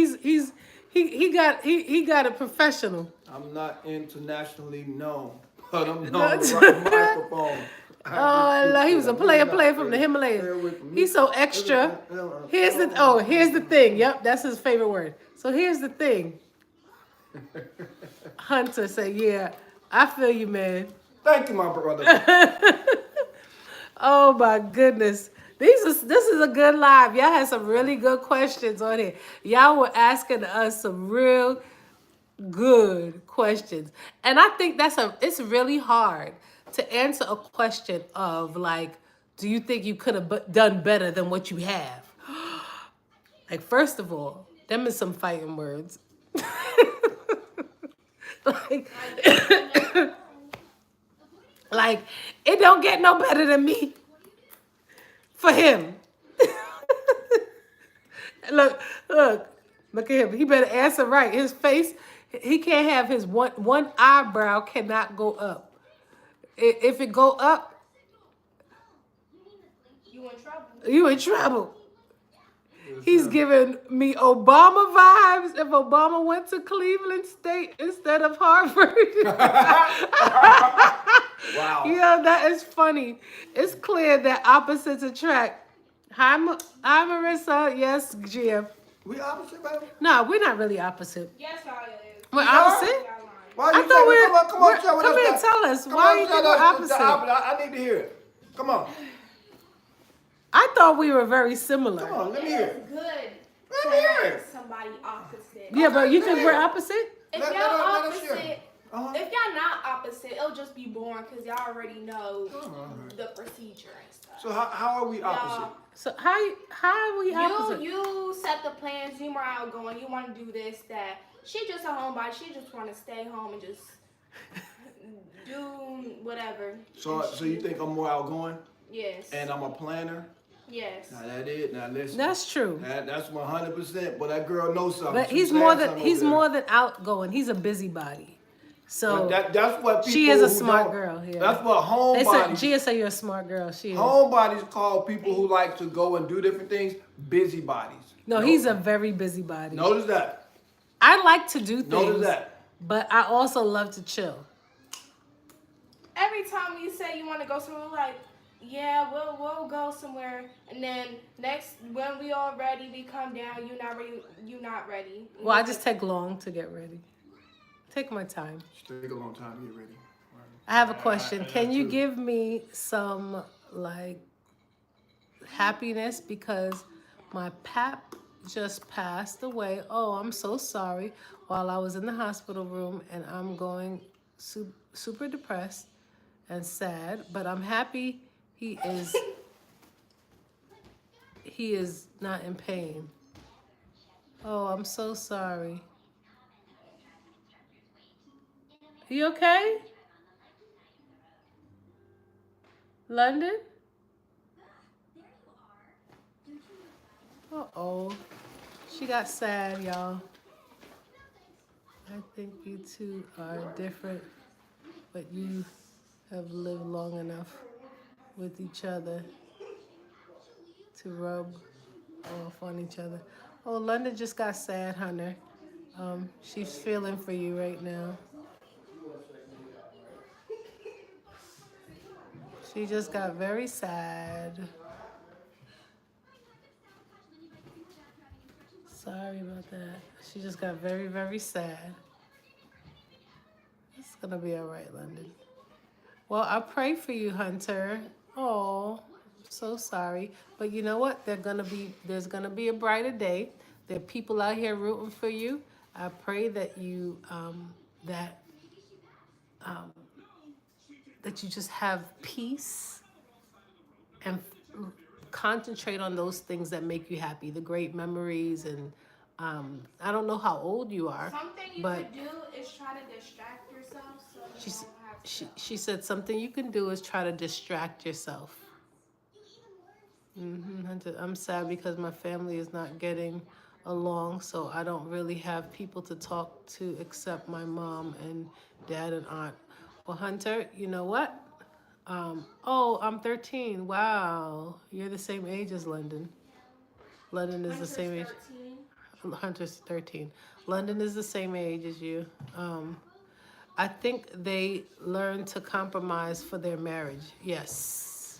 he got a professional. I'm not internationally known, but I'm No. known to rock a microphone. Oh, I love, he was a player from the Himalayas. He's so extra. Here's the thing. Yep, that's his favorite word. So here's the thing. Hunter said, "Yeah, I feel you, man." Thank you, my brother. Oh my goodness. This is a good live. Y'all had some really good questions on here. Y'all were asking us some real good questions. And I think it's really hard to answer a question of like, do you think you could have done better than what you have? Like, first of all, them is some fighting words. like, like, it don't get no better than me for him. look at him. He better answer right. His face, he can't have his one eyebrow cannot go up. If it go up, You in trouble. you in trouble. He's giving me Obama vibes if Obama went to Cleveland State instead of Harvard. Wow. Yeah, that is funny. It's clear that opposites attract. Hi, Marissa. Yes, Jim. We opposite, baby? No, we're not really opposite. Yes, y'all is. We're We are? opposite? Y'all lying. Why I you thought saying- we're- come on, we're- share with come us here, that. tell us. Come Why on, you share think we're us the opposite? I need to hear it. Come on. I thought we were very similar. Come on, let me hear it. It's good Let to me hear have it. somebody opposite. Yeah, but you think Yeah. we're opposite? If Let y'all us hear opposite, it. Uh-huh. if y'all not opposite, it'll just be boring because y'all already know Alright. the procedure and stuff. So how are we opposite? Y'all- So how are we opposite? You set the plans. You more outgoing. You want to do this, that. She just a homebody. She just want to stay home and just do whatever. So And you think I'm more outgoing Yes. and I'm a planner? Yes. Now that it. Now listen. That's true. That's 100%. But that girl knows something. But She's he's saying more than something over there. more than outgoing. He's a busybody. So But that's what people. she is a who smart don't- girl. Yeah. That's what They said homebodies. Gia said you're a smart girl. She is. Homebodies call people who like to go and do different things busybodies. No, he's a very busybody. Notice that. I like to do things, Notice that. but I also love to chill. Every time you say you want to go somewhere, like, yeah, we'll go somewhere, and then next when we all ready, we come down. You not ready. You not ready. Well, I just take long to get ready. Take my time. Take a long time to get ready. I have a question. I Can you too. give me some like happiness because my pap just passed away? Oh, I'm so sorry. While I was in the hospital room, and I'm going super depressed and sad, but I'm happy he is not in pain. Oh, I'm so sorry. You okay? London? Uh-oh. She got sad, y'all. I think you two are different, but you have lived long enough with each other to rub off on each other. Oh, London just got sad, Hunter. She's feeling for you right now. She just got very sad. Sorry about that. She just got very, very sad. It's gonna be all right, London. Well, I pray for you, Hunter. Oh, so sorry. But you know what? There's gonna be a brighter day. There are people out here rooting for you. I pray that you that you just have peace and concentrate on those things that make you happy, the great memories. And I don't know how old you are, Something you but could do is try to distract yourself so you she's, don't have to. she said something you can do is try to distract yourself. I'm sad because my family is not getting along, so I don't really have people to talk to except my mom and dad and aunt. Well, Hunter, you know what? Oh, I'm 13. Wow. You're the same age as London. London is the Hunter's same age. 13. Hunter's 13. London is the same age as you. I think they learn to compromise for their marriage. Yes.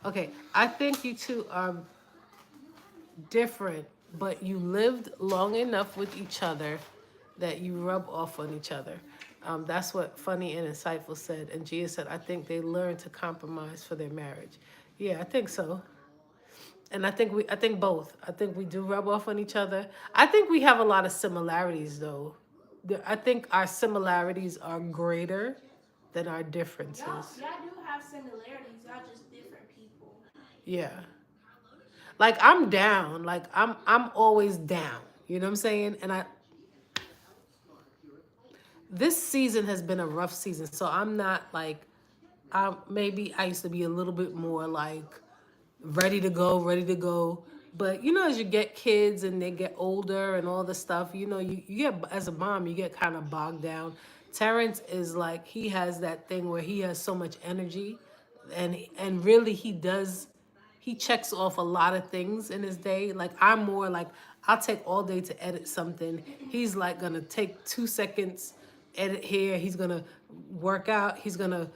Okay. I think you two are different, but you lived long enough with each other that you rub off on each other. That's what Funny and Insightful said. And Gia said, I think they learn to compromise for their marriage. Yeah, I think so. And I think both. I think we do rub off on each other. I think we have a lot of similarities though. I think our similarities are greater than our differences. Y'all do have similarities. Y'all just different people. Yeah. Like I'm down. Like I'm always down. You know what I'm saying? And this season has been a rough season. So I'm not like maybe I used to be a little bit more like ready to go, ready to go. But you know, as you get kids and they get older and all this stuff, you know, you get, as a mom, you get kind of bogged down. Terrence is like, he has that thing where he has so much energy, and really he checks off a lot of things in his day. Like I'm more like, I'll take all day to edit something. He's like gonna take 2 seconds, edit here. He's gonna work out. He's gonna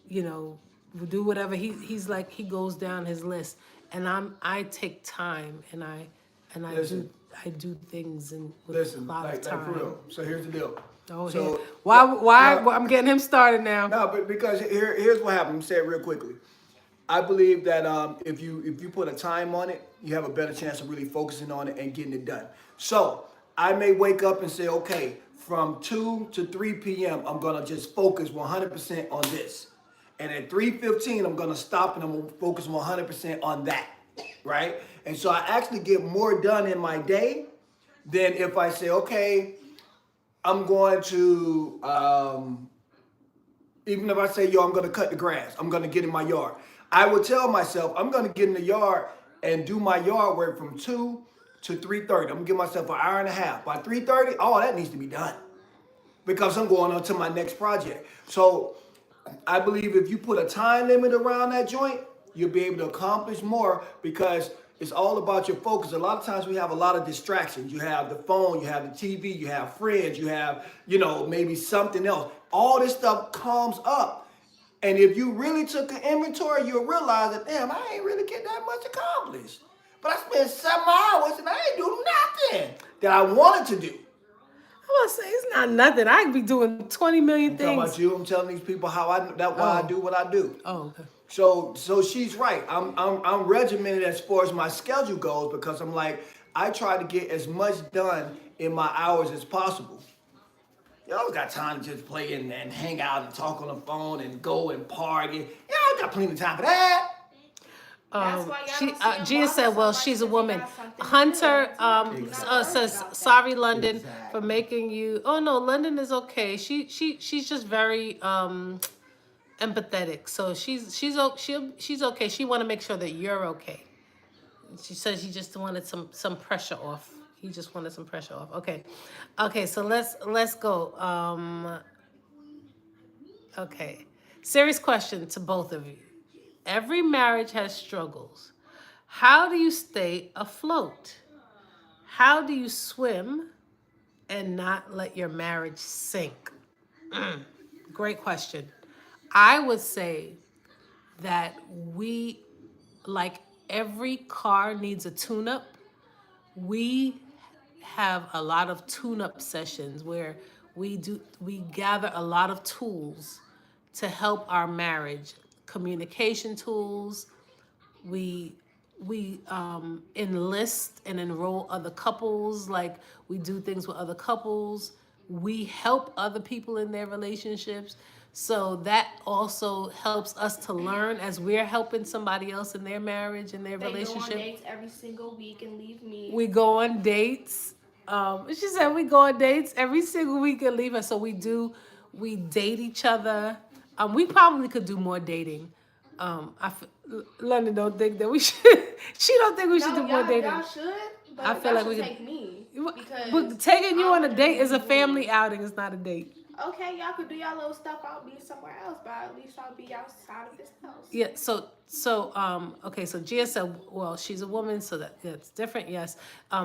you know, do whatever. He's like, he goes down his list, and I take time, and I Listen. do things and with Listen, a lot like of time. for real. So here's the deal. Oh, So yeah. Why no, I'm getting him started now. no, but because here's what happened. Let me say it real quickly. I believe that if you put a time on it, you have a better chance of really focusing on it and getting it done. So I may wake up and say, okay, from 2 to 3 p.m., I'm gonna just focus 100% on this, and at 3:15, I'm gonna stop and I'm gonna focus 100% on that, right? And so I actually get more done in my day than if I say, okay, I'm going to even if I say, yo, I'm gonna cut the grass, I'm gonna get in my yard. I would tell myself, I'm gonna get in the yard and do my yard work from 2 to 3:30. I'm gonna give myself an hour and a half. By 3:30, all that needs to be done because I'm going on to my next project. So I believe if you put a time limit around that joint, you'll be able to accomplish more because it's all about your focus. A lot of times we have a lot of distractions. You have the phone, you have the TV, you have friends, you have, you know, maybe something else. All this stuff comes up. And if you really took an inventory, you'll realize that, damn, I ain't really getting that much accomplished. But I spent 7 hours and I ain't doing nothing that I wanted to do. I was say it's not nothing. I could be doing 20 million I'm talking things. about you. I'm telling these people how why I do what I do. Oh, okay. So she's right. I'm regimented as far as my schedule goes because I'm like, I try to get as much done in my hours as possible. You don't got time to just play and hang out and talk on the phone and go and party. You don't got plenty of time for that. That's why y'all don't see Gia them said, bother well, so she's a much 'cause they woman. got something to Hunter do. says, sorry, London, for making you. Oh no, London is okay. She's just very empathetic. So she's okay. She want to make sure that you're okay. She says she just wanted some pressure off. He just wanted some pressure off. Okay. So let's go. Okay. Serious question to both of you. Every marriage has struggles. How do you stay afloat? How do you swim and not let your marriage sink? Great question. I would say that like every car needs a tune-up. We have a lot of tune-up sessions where we gather a lot of tools to help our marriage. Communication tools. We enlist and enroll other couples. Like we do things with other couples. We help other people in their relationships. So that also helps us to learn as we're helping somebody else in their marriage and their They relationship. go on dates every single week and leave me. We go on dates. She said we go on dates every single week and leave her. So we date each other. We probably could do more dating. London don't think that we should. She don't think we should do more dating. Y'all should, but I feel y'all like we should could take me. But taking you I on a wanna date do is a me. family outing. It's not a date. Okay, y'all could do y'all little stuff. I'll be somewhere else, but at least I'll be outside of this house. Yeah, okay, so Gia said, well, she's a woman, so that's different, yes.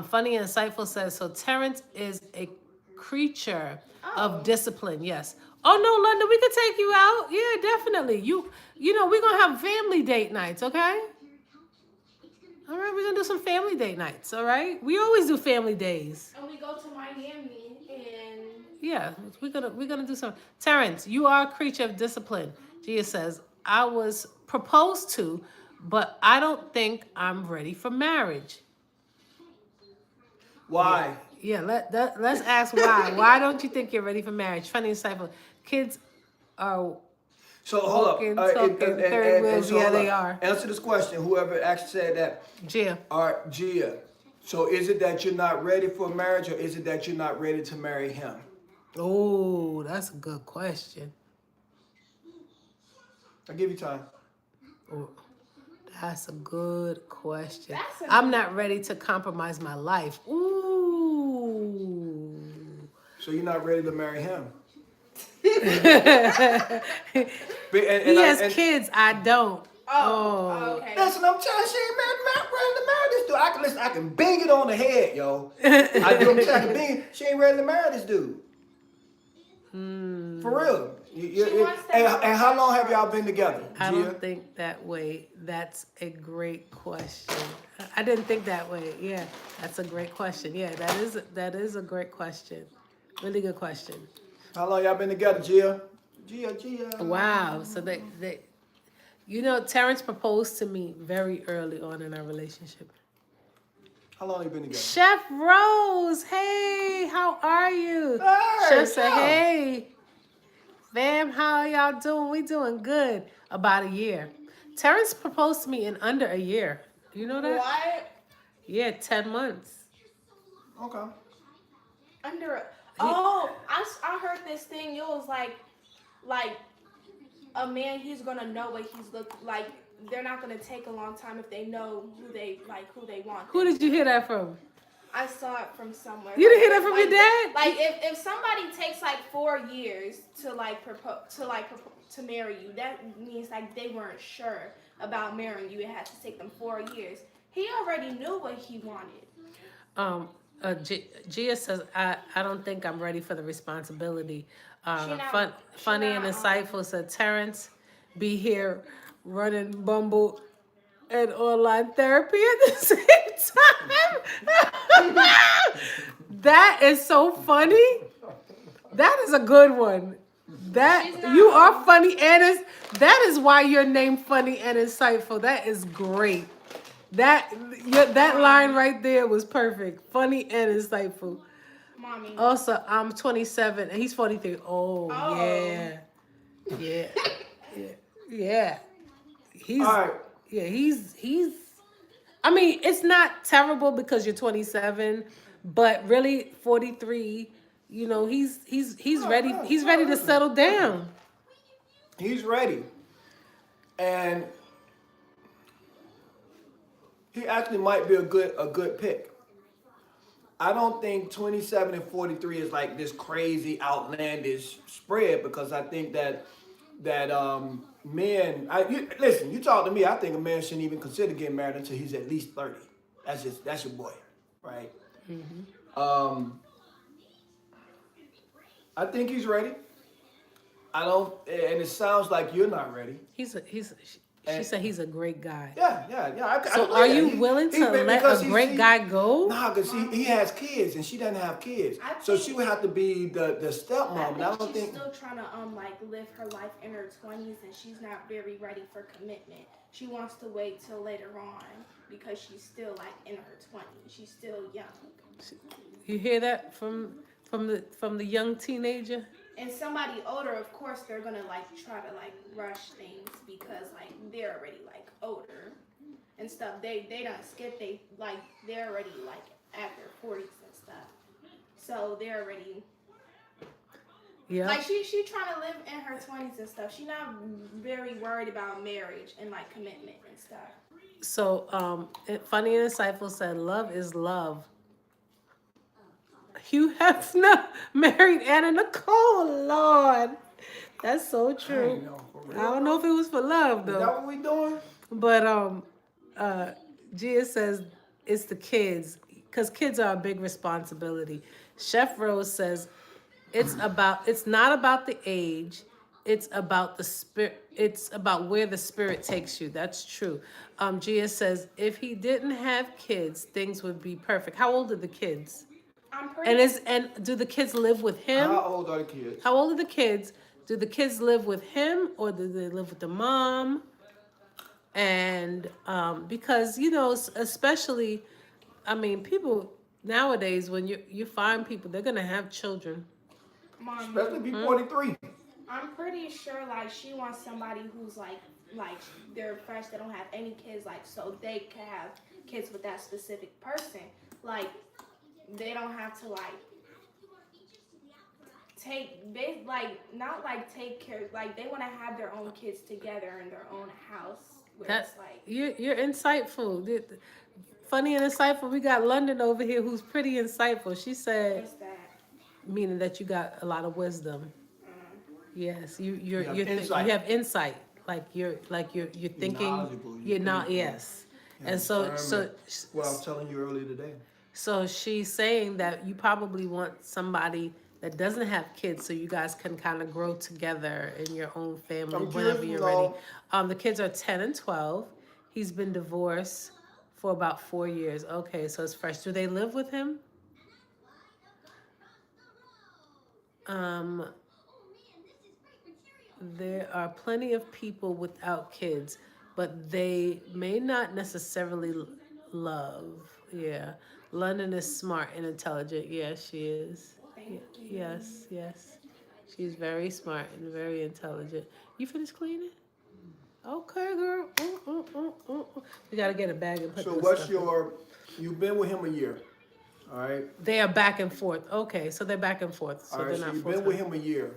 Funny and Insightful says, so Terrence is a creature of Oh. discipline, yes. Oh no, London, we could take you out. Yeah, definitely. You know, we're gonna have family date nights, okay? All right, we're gonna do some family date nights, all right? We always do family days. And we go to Miami and Yeah, we're gonna do some. Terrence, you are a creature of discipline. Gia says, I was proposed to, but I don't think I'm ready for marriage. Why? Yeah, let's ask why. Why don't you think you're ready for marriage? Funny insightful. Kids are So hold up. walking, talking, third wheels. So Yeah, hold they up. are. Answer this question. Whoever actually said that. Gia. All right, Gia. So is it that you're not ready for marriage, or is it that you're not ready to marry him? Oh, that's a good question. I'll give you time. Oh, that's a good question. That's a- I'm not ready to compromise my life. Ooh. So you're not ready to marry him. He has kids. I don't. oh, okay. That's what I'm telling you. She ain't ready to marry this dude. I can bang it on the head, yo. I do. I can bang. She ain't ready to marry this dude. For real. wants to And have a how long have y'all restaurant. been together? I Gia? don't think that way. That's a great question. I didn't think that way. Yeah, that's a great question. Yeah, that is a great question. Really good question. How long y'all been together, Gia? Gia. Wow. So you know, Terrence proposed to me very early on in our relationship. How long you been together? Chef Rose, hey, how are you? Hey, Chef said, Chef. hey, fam, how y'all doing? We doing good. About a year. Terrence proposed to me in under a year. You know that? What? Yeah, 10 months. Okay. I heard this thing. It was like a man. He's gonna know what he's like. They're not gonna take a long time if they know who they want. Who did you hear that from? I saw it from somewhere. You didn't hear that from your dad? Like if somebody takes like 4 years to to marry you, that means like they weren't sure about marrying you. It had to take them 4 years. He already knew what he wanted. Gia says, I don't think I'm ready for the responsibility. not- Funny and Insightful said, Terrence, be here running Bumble and online therapy at the same time. That is so funny. That is a good one. You are funny and that is why you're named Funny and Insightful. That is great. That line right there was perfect. Funny and insightful. Mommy. Also, I'm 27 and he's 43. Oh. Yeah. He's All right. yeah, he's I mean, it's not terrible because you're 27, but really 43, you know, he's ready. He's ready to settle down. He's ready. And he actually might be a good pick. I don't think 27 and 43 is like this crazy outlandish spread, because I think that men. Listen. You talk to me. I think a man shouldn't even consider getting married until he's at least 30. That's your boy, right? Mm-hmm. I think he's ready. I don't, and it sounds like you're not ready. She said he's a great guy. Yeah. So are you willing to let a great guy go? Nah, because he has kids and she doesn't have kids. So she would have to be the stepmom. And I don't think she's still trying to live her life in her 20s, and she's not very ready for commitment. She wants to wait till later on because she's still like in her 20s. She's still young. You hear that from the young teenager? And somebody older, of course, they're gonna try to rush things because they're already older and stuff. They don't skip. They're already at their 40s and stuff. So they're already she trying to live in her 20s and stuff. She's not very worried about marriage and commitment and stuff. So Funny and Insightful said, love is love. Hugh Hefner married Anna Nicole. Lord, that's so true. Dang, no, for real, I don't know if it was for love Is though. that what we doing? But Gia says it's the kids because kids are a big responsibility. Chef Rose says it's not about the age, it's about the spirit. It's about where the spirit takes you. That's true. Gia says if he didn't have kids, things would be perfect. How old are the kids? I'm pretty. And do the kids live with him? How old are the kids? How old are the kids? Do the kids live with him or do they live with the mom? And because especially, I mean, people nowadays when you find people, they're gonna have children. Mom, Especially if you're 43. I'm pretty sure like she wants somebody who's like they're fresh, they don't have any kids, like so they can have kids with that specific person. Like they don't have to like take care, like they want to have their own kids together in their own house. Where That's it's like you're insightful. Funny and insightful. We got London over here who's pretty insightful. She said, what's that? meaning that you got a lot of wisdom. Yes, you have you insight. have insight. You're thinking. knowledgeable, You're not. thinking. Yes. And so What I was telling you earlier today. So she's saying that you probably want somebody that doesn't have kids so you guys can kind of grow together in your own family I'm whenever curious, you're ready. The kids are 10 and 12. He's been divorced for about 4 years. Okay, so it's fresh. Do they live with him? There are plenty of people without kids, but they may not necessarily love. Yeah. London is smart and intelligent. Yes, she is. Yes, yes. She's very smart and very intelligent. You finished cleaning? Okay, girl. We gotta get a bag and put So this what's stuff in. you've been with him a year, all right? They are back and forth. Okay, so they're back and forth. So All right, they're so not you've full been with time. him a year.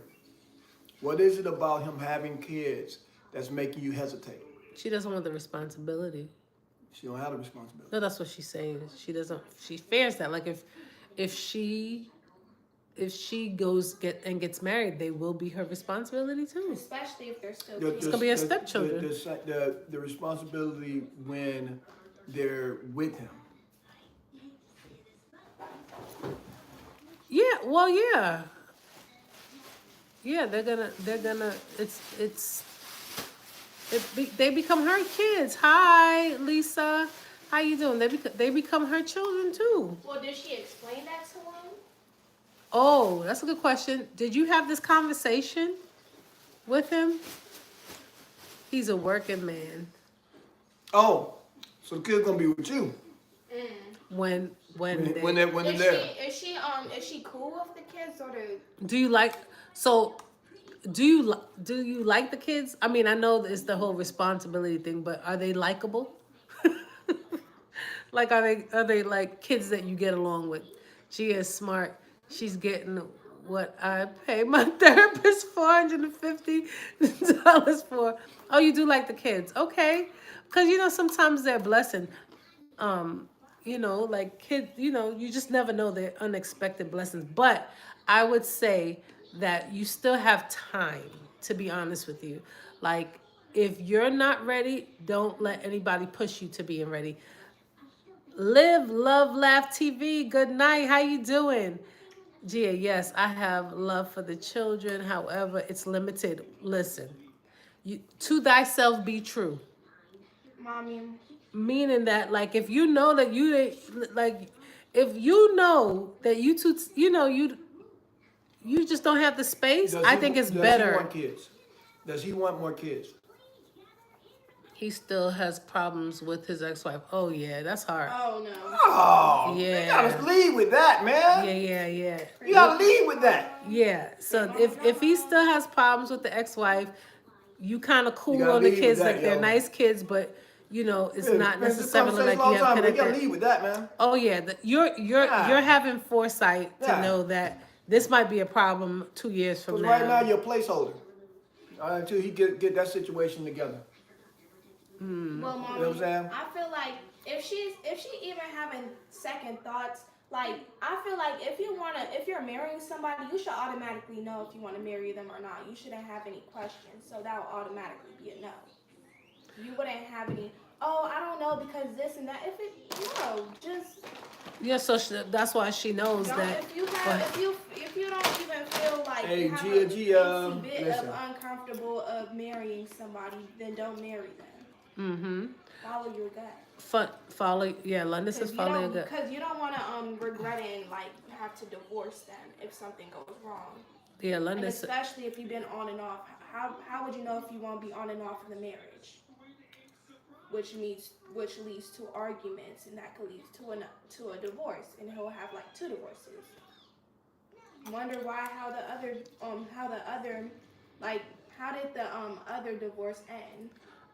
What is it about him having kids that's making you hesitate? She doesn't want the responsibility. She don't have the responsibility. No, that's what she's saying. She doesn't. She fears that. Like if she goes gets married, they will be her responsibility too. Especially if they're still The- kids. It's gonna be her stepchildren. The responsibility when they're with him. Yeah. Well, yeah. Yeah, they're gonna. They become her kids. Hi, Lisa. How you doing? They become her children too. Well, did she explain that to him? Oh, that's a good question. Did you have this conversation with him? He's a working man. Oh, so the kid's gonna be with you When when they, they're there. Is she cool with the kids or the? do you like so? Do you like the kids? I mean, I know it's the whole responsibility thing, but are they likable? Like, are they like kids that you get along with? She is smart. She's getting what I pay my therapist $450 for. Oh, you do like the kids, okay? Because sometimes they're a blessing. Like kids. You just never know their unexpected blessings. But I would say that you still have time. To be honest with you, like if you're not ready, don't let anybody push you to being ready. Live, love, laugh, TV. Good night. How you doing? Gia, yes, I have love for the children. However, it's limited. Listen, to thyself be true. Mommy. Meaning that, like, if you know that if you know that you two, you just don't have the space. I think it's better. Does he want kids? Does he want more kids? He still has problems with his ex-wife. Oh yeah, that's hard. Oh no. Oh, Yeah. you gotta lead with that, man. Yeah. You gotta lead with that. Yeah. So if he still has problems with the ex-wife, you kind of cool gotta on the lead kids, with that, like they're yo. nice kids, but it's not Man, this necessarily like conversation all you the have time, but you gotta connected. lead with that, man. Oh yeah, you're having foresight to Yeah. know that this might be a problem 2 years from Because now. right now you're a placeholder until he get that situation together. Well, Mommy, You know what I'm saying? I feel like if she even having second thoughts, like, I feel like if you're marrying somebody, you should automatically know if you want to marry them or not. You shouldn't have any questions, so that will automatically be a no. You wouldn't have any, oh, I don't know because this and that. Just Yeah, so that's why she knows don't. that. If you don't even feel like Hey, you have Gia, a Gia, bit listen. of uncomfortable of marrying somebody, then don't marry them. Mm-hmm. Follow your gut. Follow. Yeah, London says follow your gut. Because you don't want to regret it and like have to divorce them if something goes wrong. Yeah, And London says. especially if you've been on and off. How would you know if you want to be on and off in the marriage? Which leads to arguments, and that could lead to a divorce, and he'll have like 2 divorces. Wonder how did the other divorce end?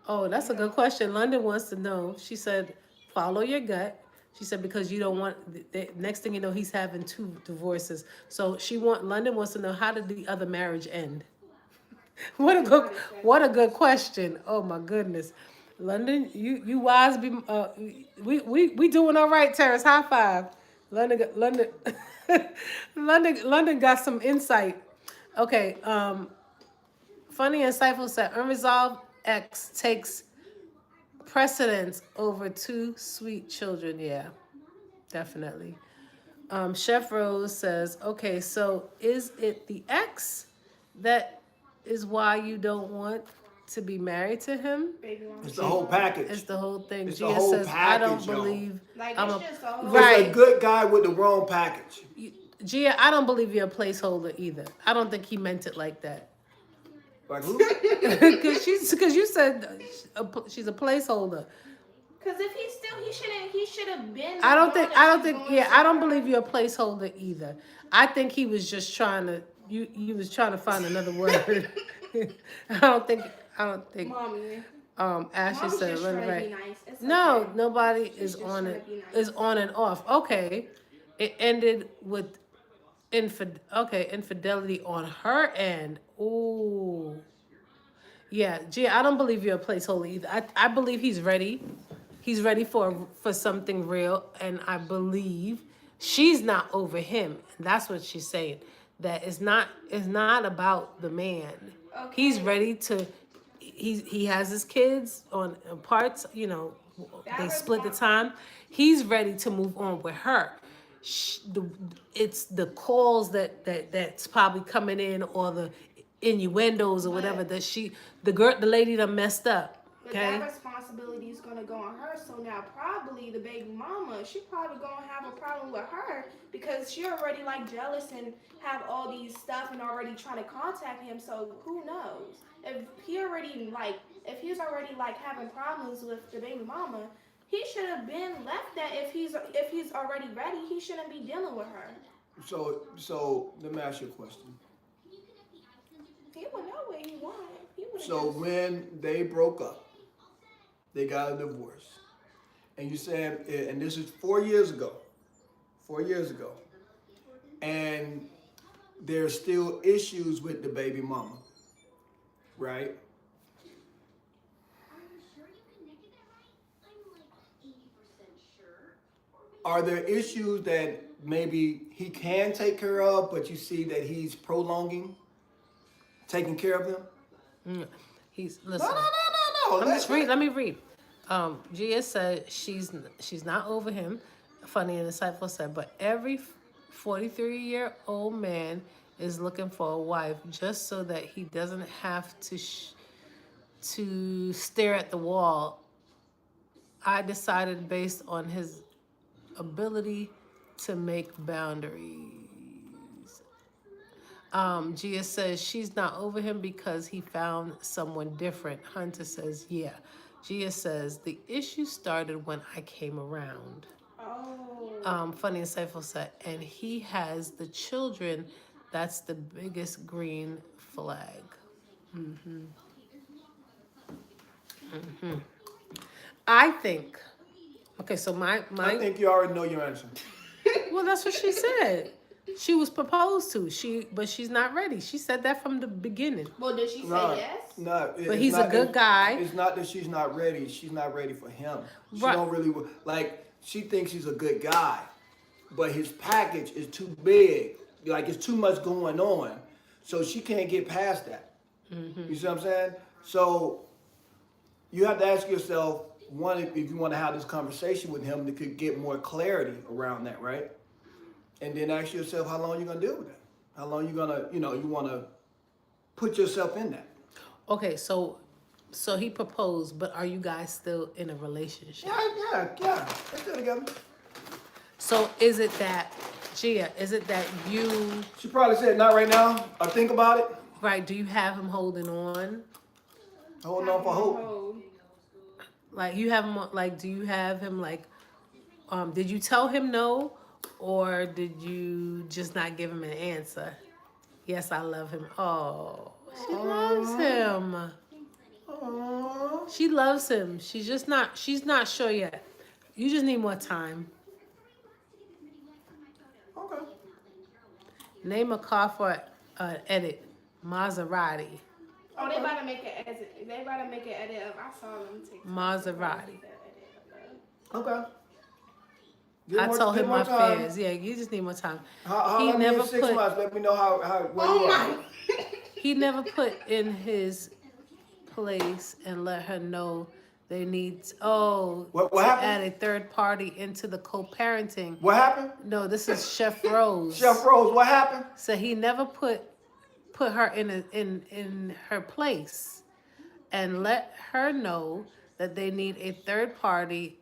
Oh, that's a good question. London wants to know. She said, follow your gut. She said because you don't want. The next thing you know, he's having 2 divorces. So London wants to know, how did the other marriage end? What a good question. Oh my goodness. London, you wise. We doing all right, Terrace. High five. London London got some insight. Okay. Funny and insightful said unresolved X takes precedence over 2 sweet children. Yeah, definitely. Chef Rose says, okay, so is it the ex that is why you don't want to be married to him? It's the whole package. It's the whole thing. It's the Gia whole says, I package, don't y'all. believe. Like, I'm it's just a whole. Right. It's a good guy with the wrong package. Gia, I don't believe you're a placeholder either. I don't think he meant it like that. Like who? Because you said she's a placeholder. Because if he should have been. I don't believe you're a placeholder either. I think he was just trying to. You was trying to find another word. I don't think. Mommy. Ashley Mom's said, just "Let trying to right." be nice. It's No, okay. nobody She's is just on trying it. to be nice. Is on and off. Okay, it ended with infidelity on her end. Ooh. Yeah, Gia, I don't believe you're a placeholder either. I believe he's ready. He's ready for something real, and I believe she's not over him. That's what she's saying. That it's not about the man. Okay. He's ready to. He has his kids on parts. They split the time. He's ready to move on with her. It's the calls that's probably coming in, or the innuendos or whatever that the lady done messed up. But Okay. that responsibility is gonna go on her. So now probably the baby mama, she probably gonna have a problem with her because she already like jealous and have all these stuff and already trying to contact him. So who knows if he's already like having problems with the baby mama. He should have been left that if he's already ready, he shouldn't be dealing with her. So let me ask you a question. He would know what he wanted. So when they broke up, they got a divorce, and you said, and this is 4 years ago, and there's still issues with the baby mama, right? Are there issues that maybe he can take care of, but you see that he's prolonging taking care of them? He's listen. No. Let me read. Gia said she's not over him. Funny and insightful said, but every 43-year-old man is looking for a wife just so that he doesn't have to stare at the wall. I decided based on his ability to make boundaries. Gia says she's not over him because he found someone different. Hunter says, yeah. Gia says the issue started when I came around. Oh. Funny and insightful said, and he has the children. That's the biggest green flag. I think. Okay, so my. I think you already know your answer. Well, that's what she said. She was proposed to. But she's not ready. She said that from the beginning. Well, did she say yes? No. But he's a good guy. It's not that she's not ready. She's not ready for him. She Right. don't really like. She thinks he's a good guy. but his package is too big. Like it's too much going on, so she can't get past that. You see what I'm saying? So you have to ask yourself, one, if you want to have this conversation with him, to could get more clarity around that, right? And then ask yourself, how long you gonna deal with that? How long you gonna, you want to put yourself in that? Okay, so he proposed, but are you guys still in a relationship? Yeah. Let's do it together. So is it that, Gia, is it that you, She probably said, not right now. Or think about it. right, do you have him holding on? Holding on for hope. Like you have him, like, do you have him like, did you tell him no? Or did you just not give him an answer? Yes, I love him. Oh, she loves him. Aww. She loves him. She's not sure yet. You just need more time. Okay. Name a car for edit. Maserati. Oh, they about to make an edit. They about to make an edit of. I saw them TikTok. Maserati. Okay. I told him my time. fears. Yeah, you just need more time. How He let me never in 6 put- months. Let me know how where Oh you my. are. He never put in his place and let her know they need What to happened? add a third party into the co-parenting. What happened? No, this is Chef Rose. Chef Rose, what happened? So he never put her in her place and let her know that they need a third party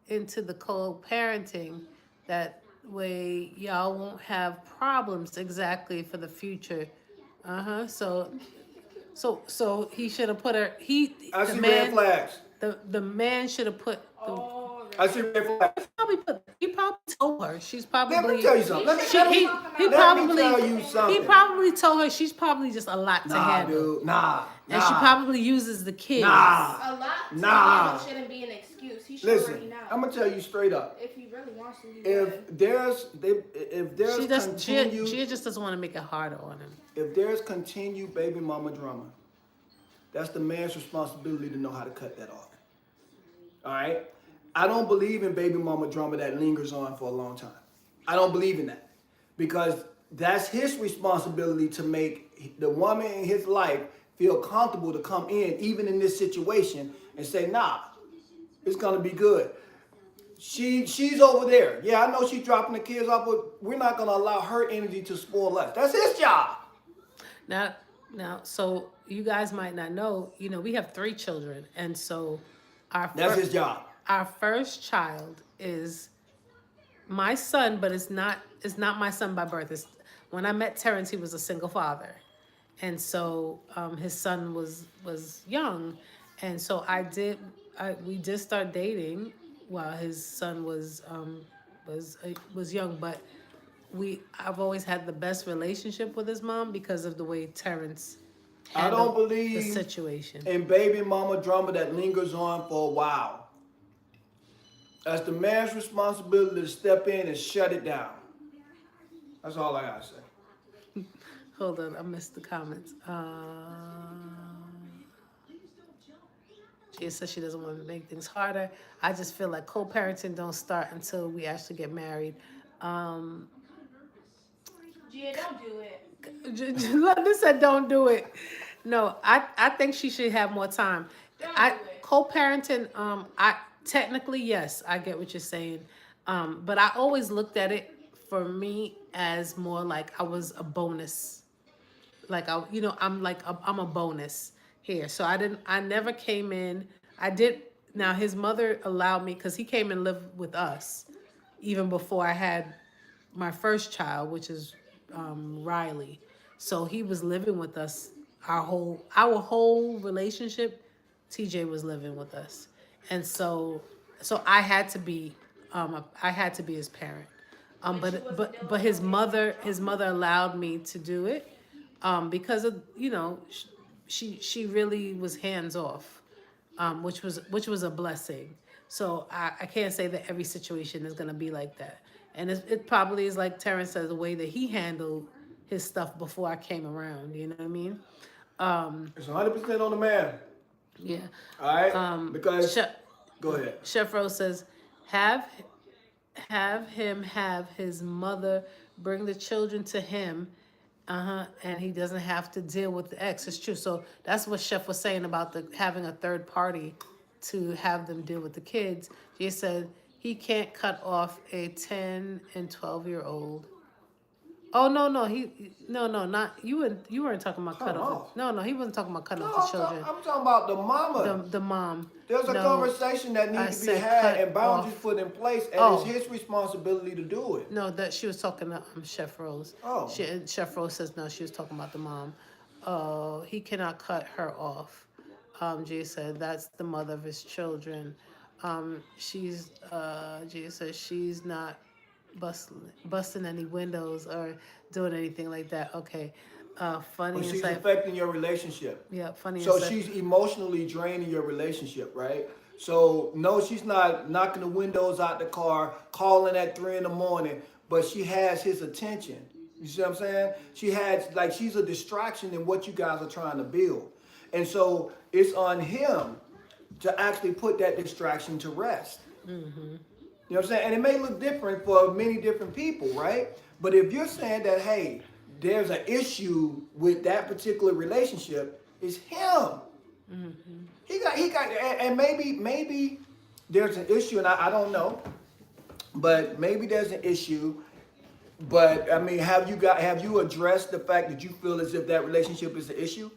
into the co-parenting. That way y'all won't have problems exactly for the future. So he should have put her. I see red flags. The man should have put. Oh, I see red flags. He probably told her. She's probably. Let me tell you something. Let me He tell you something. He probably told her she's probably just a lot to Nah, handle. dude. Nah. And she probably uses the kids. Nah. a lot. Nah. To shouldn't be an excuse. He should Listen, already know. I'm gonna tell you straight up. If he really wants to, he would. If there's continued Gia just doesn't want to make it harder on him. if there's continued baby mama drama, that's the man's responsibility to know how to cut that off. All right? I don't believe in baby mama drama that lingers on for a long time. I don't believe in that. Because that's his responsibility to make the woman in his life feel comfortable to come in, even in this situation, and say, nah, it's gonna be good. She's over there. Yeah, I know she's dropping the kids off, but we're not gonna allow her energy to spoil us. That's his job. Now, so you guys might not know, we have 3 children, and so That's his job. Our first child is my son, but it's not my son by birth. When I met Terrence, he was a single father, and so his son was young, and so we did start dating while his son was young, but I've always had the best relationship with his mom because of the way Terrence I don't handled believe the situation. in baby mama drama that lingers on for a while. That's the man's responsibility to step in and shut it down. That's all I gotta say. Hold on, I missed the comments. She says she doesn't want to make things harder. I just feel like co-parenting don't start until we actually get married. Gia, don't do it. London said don't do it. No, I think she should have more time. Don't do it. Co-parenting, I technically, yes, I get what you're saying. But I always looked at it for me as more like I was a bonus. Like I'm a bonus here. So I never came in. Now his mother allowed me, because he came and lived with us even before I had my first child, which is Riley. So he was living with us our whole relationship. TJ was living with us, and so I had to be his parent. But his mother allowed me to do it because of she really was hands off, which was a blessing. So I can't say that every situation is gonna be like that, and it probably is like Terrence says, the way that he handled his stuff before I came around. You know what I mean? It's 100% on the man. Yeah. All right? Because, go ahead. Chef Rose says, have have him have his mother bring the children to him. And he doesn't have to deal with the ex. It's true. So that's what Chef was saying about the having a third party to have them deal with the kids. She said he can't cut off a 10 and 12-year-old. Oh no, not you. You weren't talking about cut off. No, he wasn't talking about cutting No, off the children. I'm talking about the mama. The mom. There's a No, conversation that I needs to be said had cut and boundaries off. put in place, and Oh. it's his responsibility to do it. No, that she was talking to Chef Rose. Oh. Chef Rose says no. She was talking about the mom. He cannot cut her off. Jay said that's the mother of his children. Jay says she's not busting any windows or doing anything like that. Okay. Funny But she's insight. affecting your relationship. Yeah, funny So insight. she's emotionally draining your relationship, right? So no, she's not knocking the windows out the car, calling at 3 a.m, but she has his attention. You see what I'm saying? She's a distraction in what you guys are trying to build. And so it's on him to actually put that distraction to rest. Mm-hmm. You know what I'm saying? And it may look different for many different people, right? But if you're saying that, hey, there's an issue with that particular relationship, it's him. Mm-hmm. He got, and maybe there's an issue, and I don't know, but maybe there's an issue. But I mean, have you addressed the fact that you feel as if that relationship is an issue?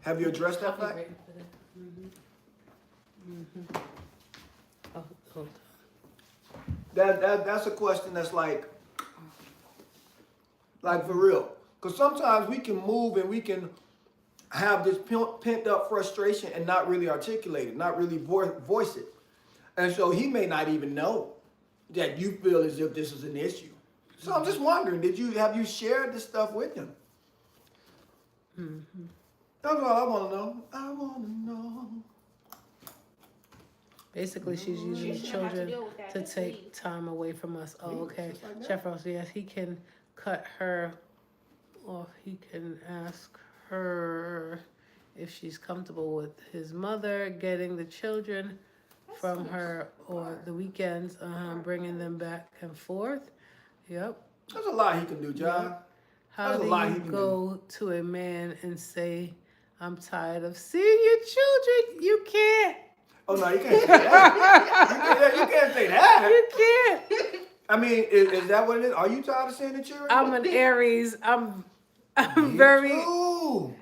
Have you addressed that fact? Oh, hold That's a question that's like for real. Because sometimes we can move and we can have this pent up frustration and not really articulate it, not really voice it. And so he may not even know that you feel as if this is an issue. So I'm just wondering, have you shared this stuff with him? Mm-hmm. That's all I want to know. I want to know. Basically, she's using the children to take time away from us. Oh, okay. Chef Rose, yes, he can cut her off. He can ask her if she's comfortable with his mother getting the children from her or the weekends, bringing them back and forth. Yep. There's a lot he can do, John. Yep. How There's do a lot he you can go to a man and say, I'm tired of seeing your children? You can't. Oh, no, you can't say that. You can't say that. You can't. I mean, is that what it is? Are you tired of seeing the children? I'm an Aries. I'm Me very too.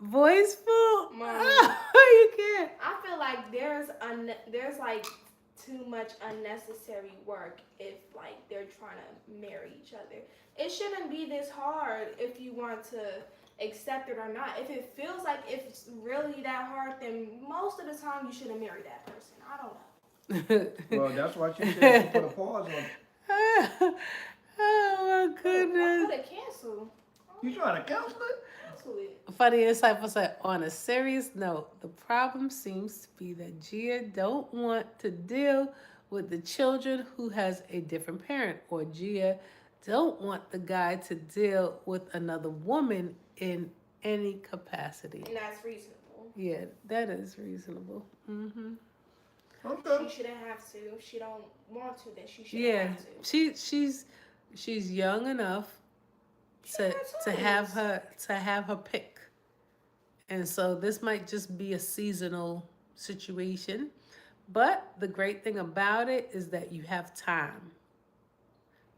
voiceful. Mom. You can't. I feel like there's like too much unnecessary work if like they're trying to marry each other. It shouldn't be this hard if you want to accept it or not. If it feels like it's really that hard, then most of the time you shouldn't marry that person. I don't know. Well, that's why she said she put a pause on it. Oh my I goodness. could have canceled. You trying to cancel it? Cancel it. Funny insightful said, on a serious note, the problem seems to be that Gia don't want to deal with the children who has a different parent, or Gia don't want the guy to deal with another woman in any capacity. And that's reasonable. Yeah, that is reasonable. Mm-hmm. Okay. She shouldn't have to. If she don't want to, then she shouldn't Yeah, have to. she's young enough to have her pick, and so this might just be a seasonal situation. But the great thing about it is that you have time.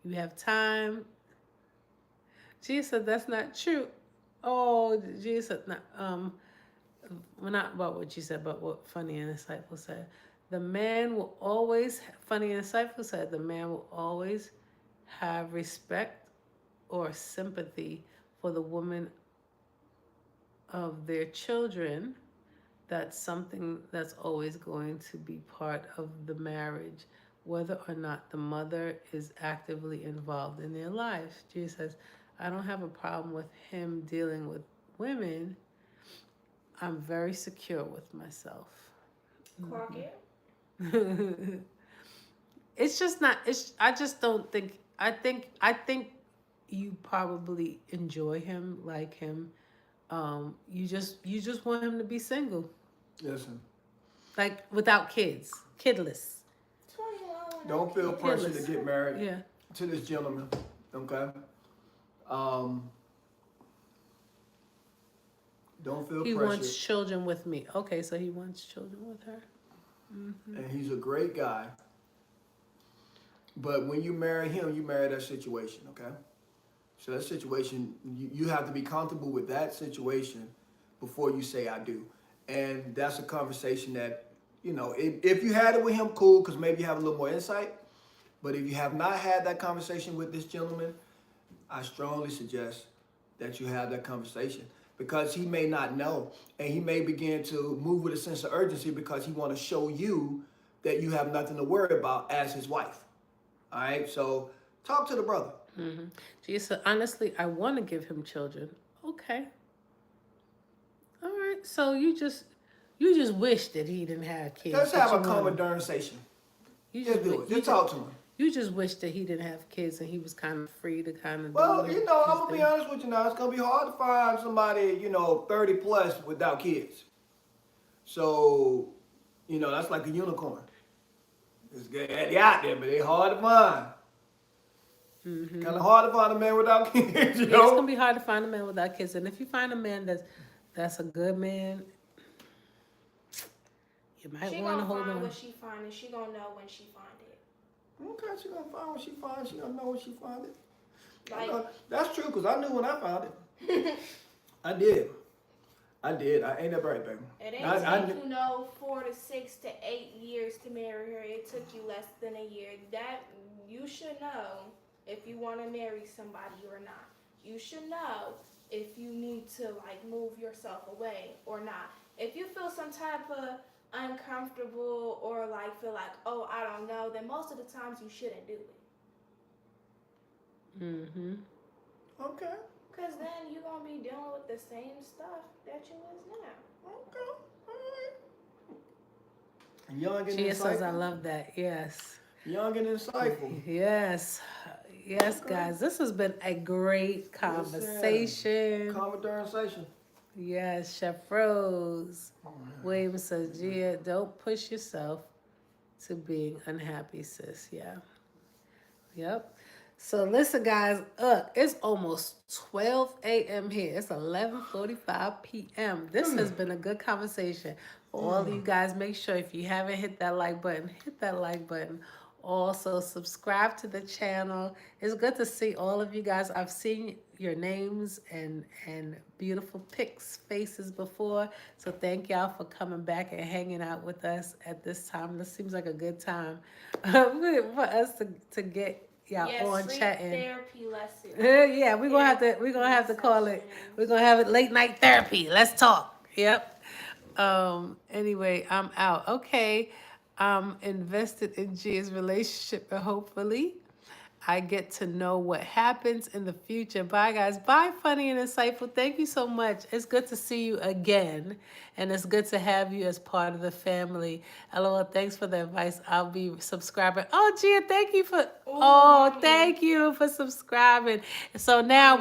You have time. Gia said that's not true. Oh, Gia said not. Well, not about what you said, but what Funny and Insightful said. The man will always, Funny and Insightful said, the man will always have respect or sympathy for the woman of their children. That's something that's always going to be part of the marriage, whether or not the mother is actively involved in their lives. Jesus says, I don't have a problem with him dealing with women. I'm very secure with myself. Clock it. It's just not, I just don't think, I think you probably enjoy him, like him. You just want him to be single. Listen. Like without kids, kidless. 21 Don't feel pressure to Kidless. get married Yeah. to this gentleman. Okay. Don't feel He pressure. wants children with me. Okay, so he wants children with her. And he's a great guy. But when you marry him, you marry that situation, okay? So that situation, you have to be comfortable with that situation before you say I do. And that's a conversation that, you know, if you had it with him, cool, because maybe you have a little more insight. But if you have not had that conversation with this gentleman, I strongly suggest that you have that conversation, because he may not know, and he may begin to move with a sense of urgency because he want to show you that you have nothing to worry about as his wife. All right, so talk to the brother. Mm-hmm. She said, honestly, I want to give him children. Okay. All right. So you just wish that he didn't have kids. Let's but have you a want him. conversation. You Just just do wi- it. you Just talk to him. You just wish that he didn't have kids and he was kind of free to kind of Well, do you know, I'm his gonna be thing. honest with you now. It's gonna be hard to find somebody, 30 plus without kids. So, that's like a unicorn. It's they out there, but they hard to find. Mm-hmm. Kind of hard to find a man without kids, Yeah, it's gonna be hard to find a man without kids, and if you find a man that's a good man, you might She want to gonna hold find on. what she find, and she gonna know when she find it. Okay, she gonna find what she finds. She gonna know when she find it. Like, That's true, because I knew when I found it. I did. I ain't that right, baby. it ain't I take you 4 to 6 to 8 years to marry her. It took you less than a year. That you should know if you want to marry somebody or not. You should know if you need to move yourself away or not. If you feel some type of uncomfortable or feel like, oh, I don't know, then most of the times you shouldn't do it. Mm-hmm. Okay. Because then you're going to be dealing with the same stuff that you is now. Okay. All right. Young and Gia insightful. says, I love that. Yes. Young and insightful. Yes. Yes, guys. This has been a great conversation. Conversation. Yes, Chef Rose. Williams says, Gia, don't push yourself to being unhappy, sis. Yeah. Yep. So listen, guys, it's almost 12 a.m. here. It's 11:45 p.m. This has been a good conversation. For all of you guys, make sure if you haven't hit that like button, hit that like button. Also, subscribe to the channel. It's good to see all of you guys. I've seen your names and beautiful faces before. So thank y'all for coming back and hanging out with us at this time. This seems like a good time for us to get y'all on sleep chatting. therapy lesson. Yeah, we're gonna have to call it. We're gonna have it late night therapy. Let's talk. Yep. Anyway, I'm out. Okay. I'm invested in Gia's relationship, and hopefully I get to know what happens in the future. Bye, guys. Bye, Funny and Insightful. Thank you so much. It's good to see you again, and it's good to have you as part of the family. LOL, thanks for the advice. I'll be subscribing. Oh, Gia, thank you for. Thank you for subscribing. So now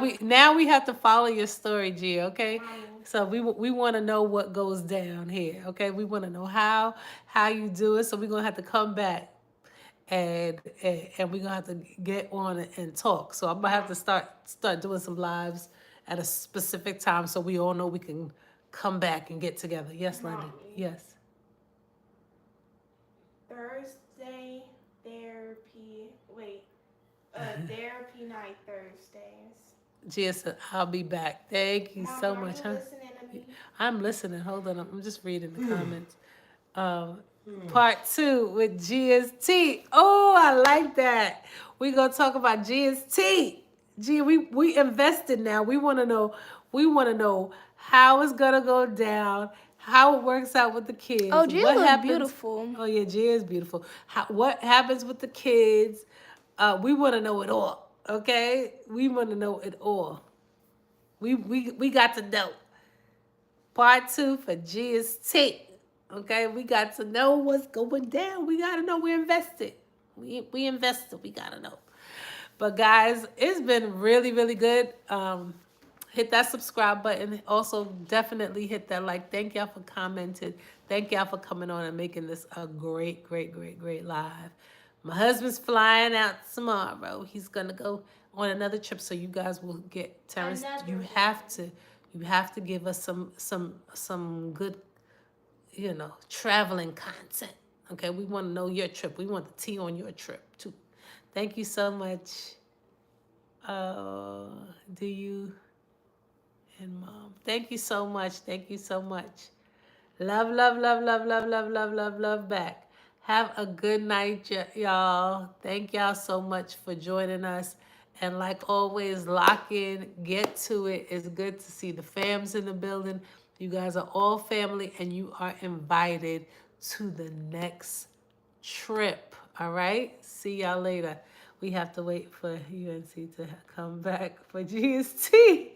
we have to follow your story, Gia. Okay. So we want to know what goes down here. Okay. We want to know how you do it. So we're gonna have to come back. And we're gonna have to get on and talk. So I'm gonna have to start doing some lives at a specific time so we all know we can come back and get together. Yes, London. Yes. Thursday therapy. Therapy night Thursdays. Gia said, I'll be back. Thank you Mom, so are much. you Huh? listening to me? I'm listening. Hold on. I'm just reading the comments. Part 2 with Gia's tea. Oh, I like that. We're gonna talk about Gia's tea. Gia, we invested now. We wanna know how it's gonna go down, how it works out with the kids. Oh, Gia what look happens. beautiful. Oh yeah, Gia is beautiful. What happens with the kids? We wanna know it all. Okay? We wanna know it all. We got to know. Part 2 for Gia's tea. Okay, we got to know what's going down. We got to know we're invested. We invested. We got to know. But guys, it's been really, really good. Hit that subscribe button. Also, definitely hit that like. Thank y'all for commenting. Thank y'all for coming on and making this a great, great, great, great live. My husband's flying out tomorrow. He's gonna go on another trip, so you guys will get Terrence. You have to give us some good, traveling content. Okay, we want to know your trip. We want the tea on your trip too. Thank you so much. Do you and mom? Thank you so much. Thank you so much. Love, love, love, love, love, love, love, love, love back. Have a good night, y'all. Thank y'all so much for joining us. And like always, lock in, get to it. It's good to see the fams in the building. You guys are all family and you are invited to the next trip. All right? See y'all later. We have to wait for UNC to come back for GST.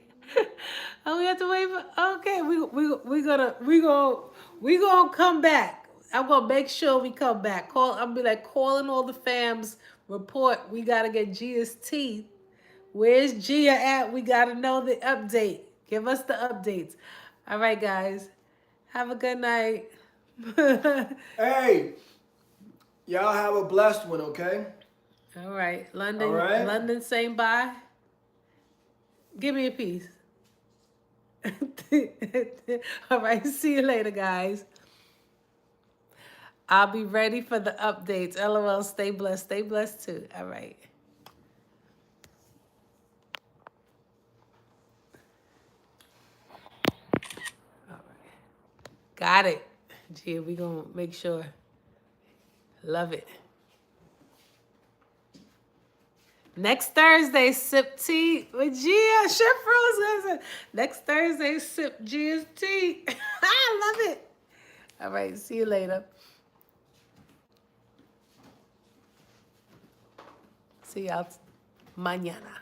Oh, we have to wait for. Okay, we gonna come back. I'm gonna make sure we come back. I'll be like calling all the fams. Report. We gotta get GST. Where's Gia at? We gotta know the update. Give us the updates. All right, guys. Have a good night. Hey, y'all have a blessed one, okay? All right, London. All right. London saying bye. Give me a piece. All right, see you later, guys. I'll be ready for the updates. LOL, stay blessed. Stay blessed too. All right. All right. Got it. Gee, we gonna make sure. Love it. Next Thursday, sip tea with Gia. Chef Rose. Next Thursday, sip Gia's tea. I love it. All right, see you later. See y'all mañana.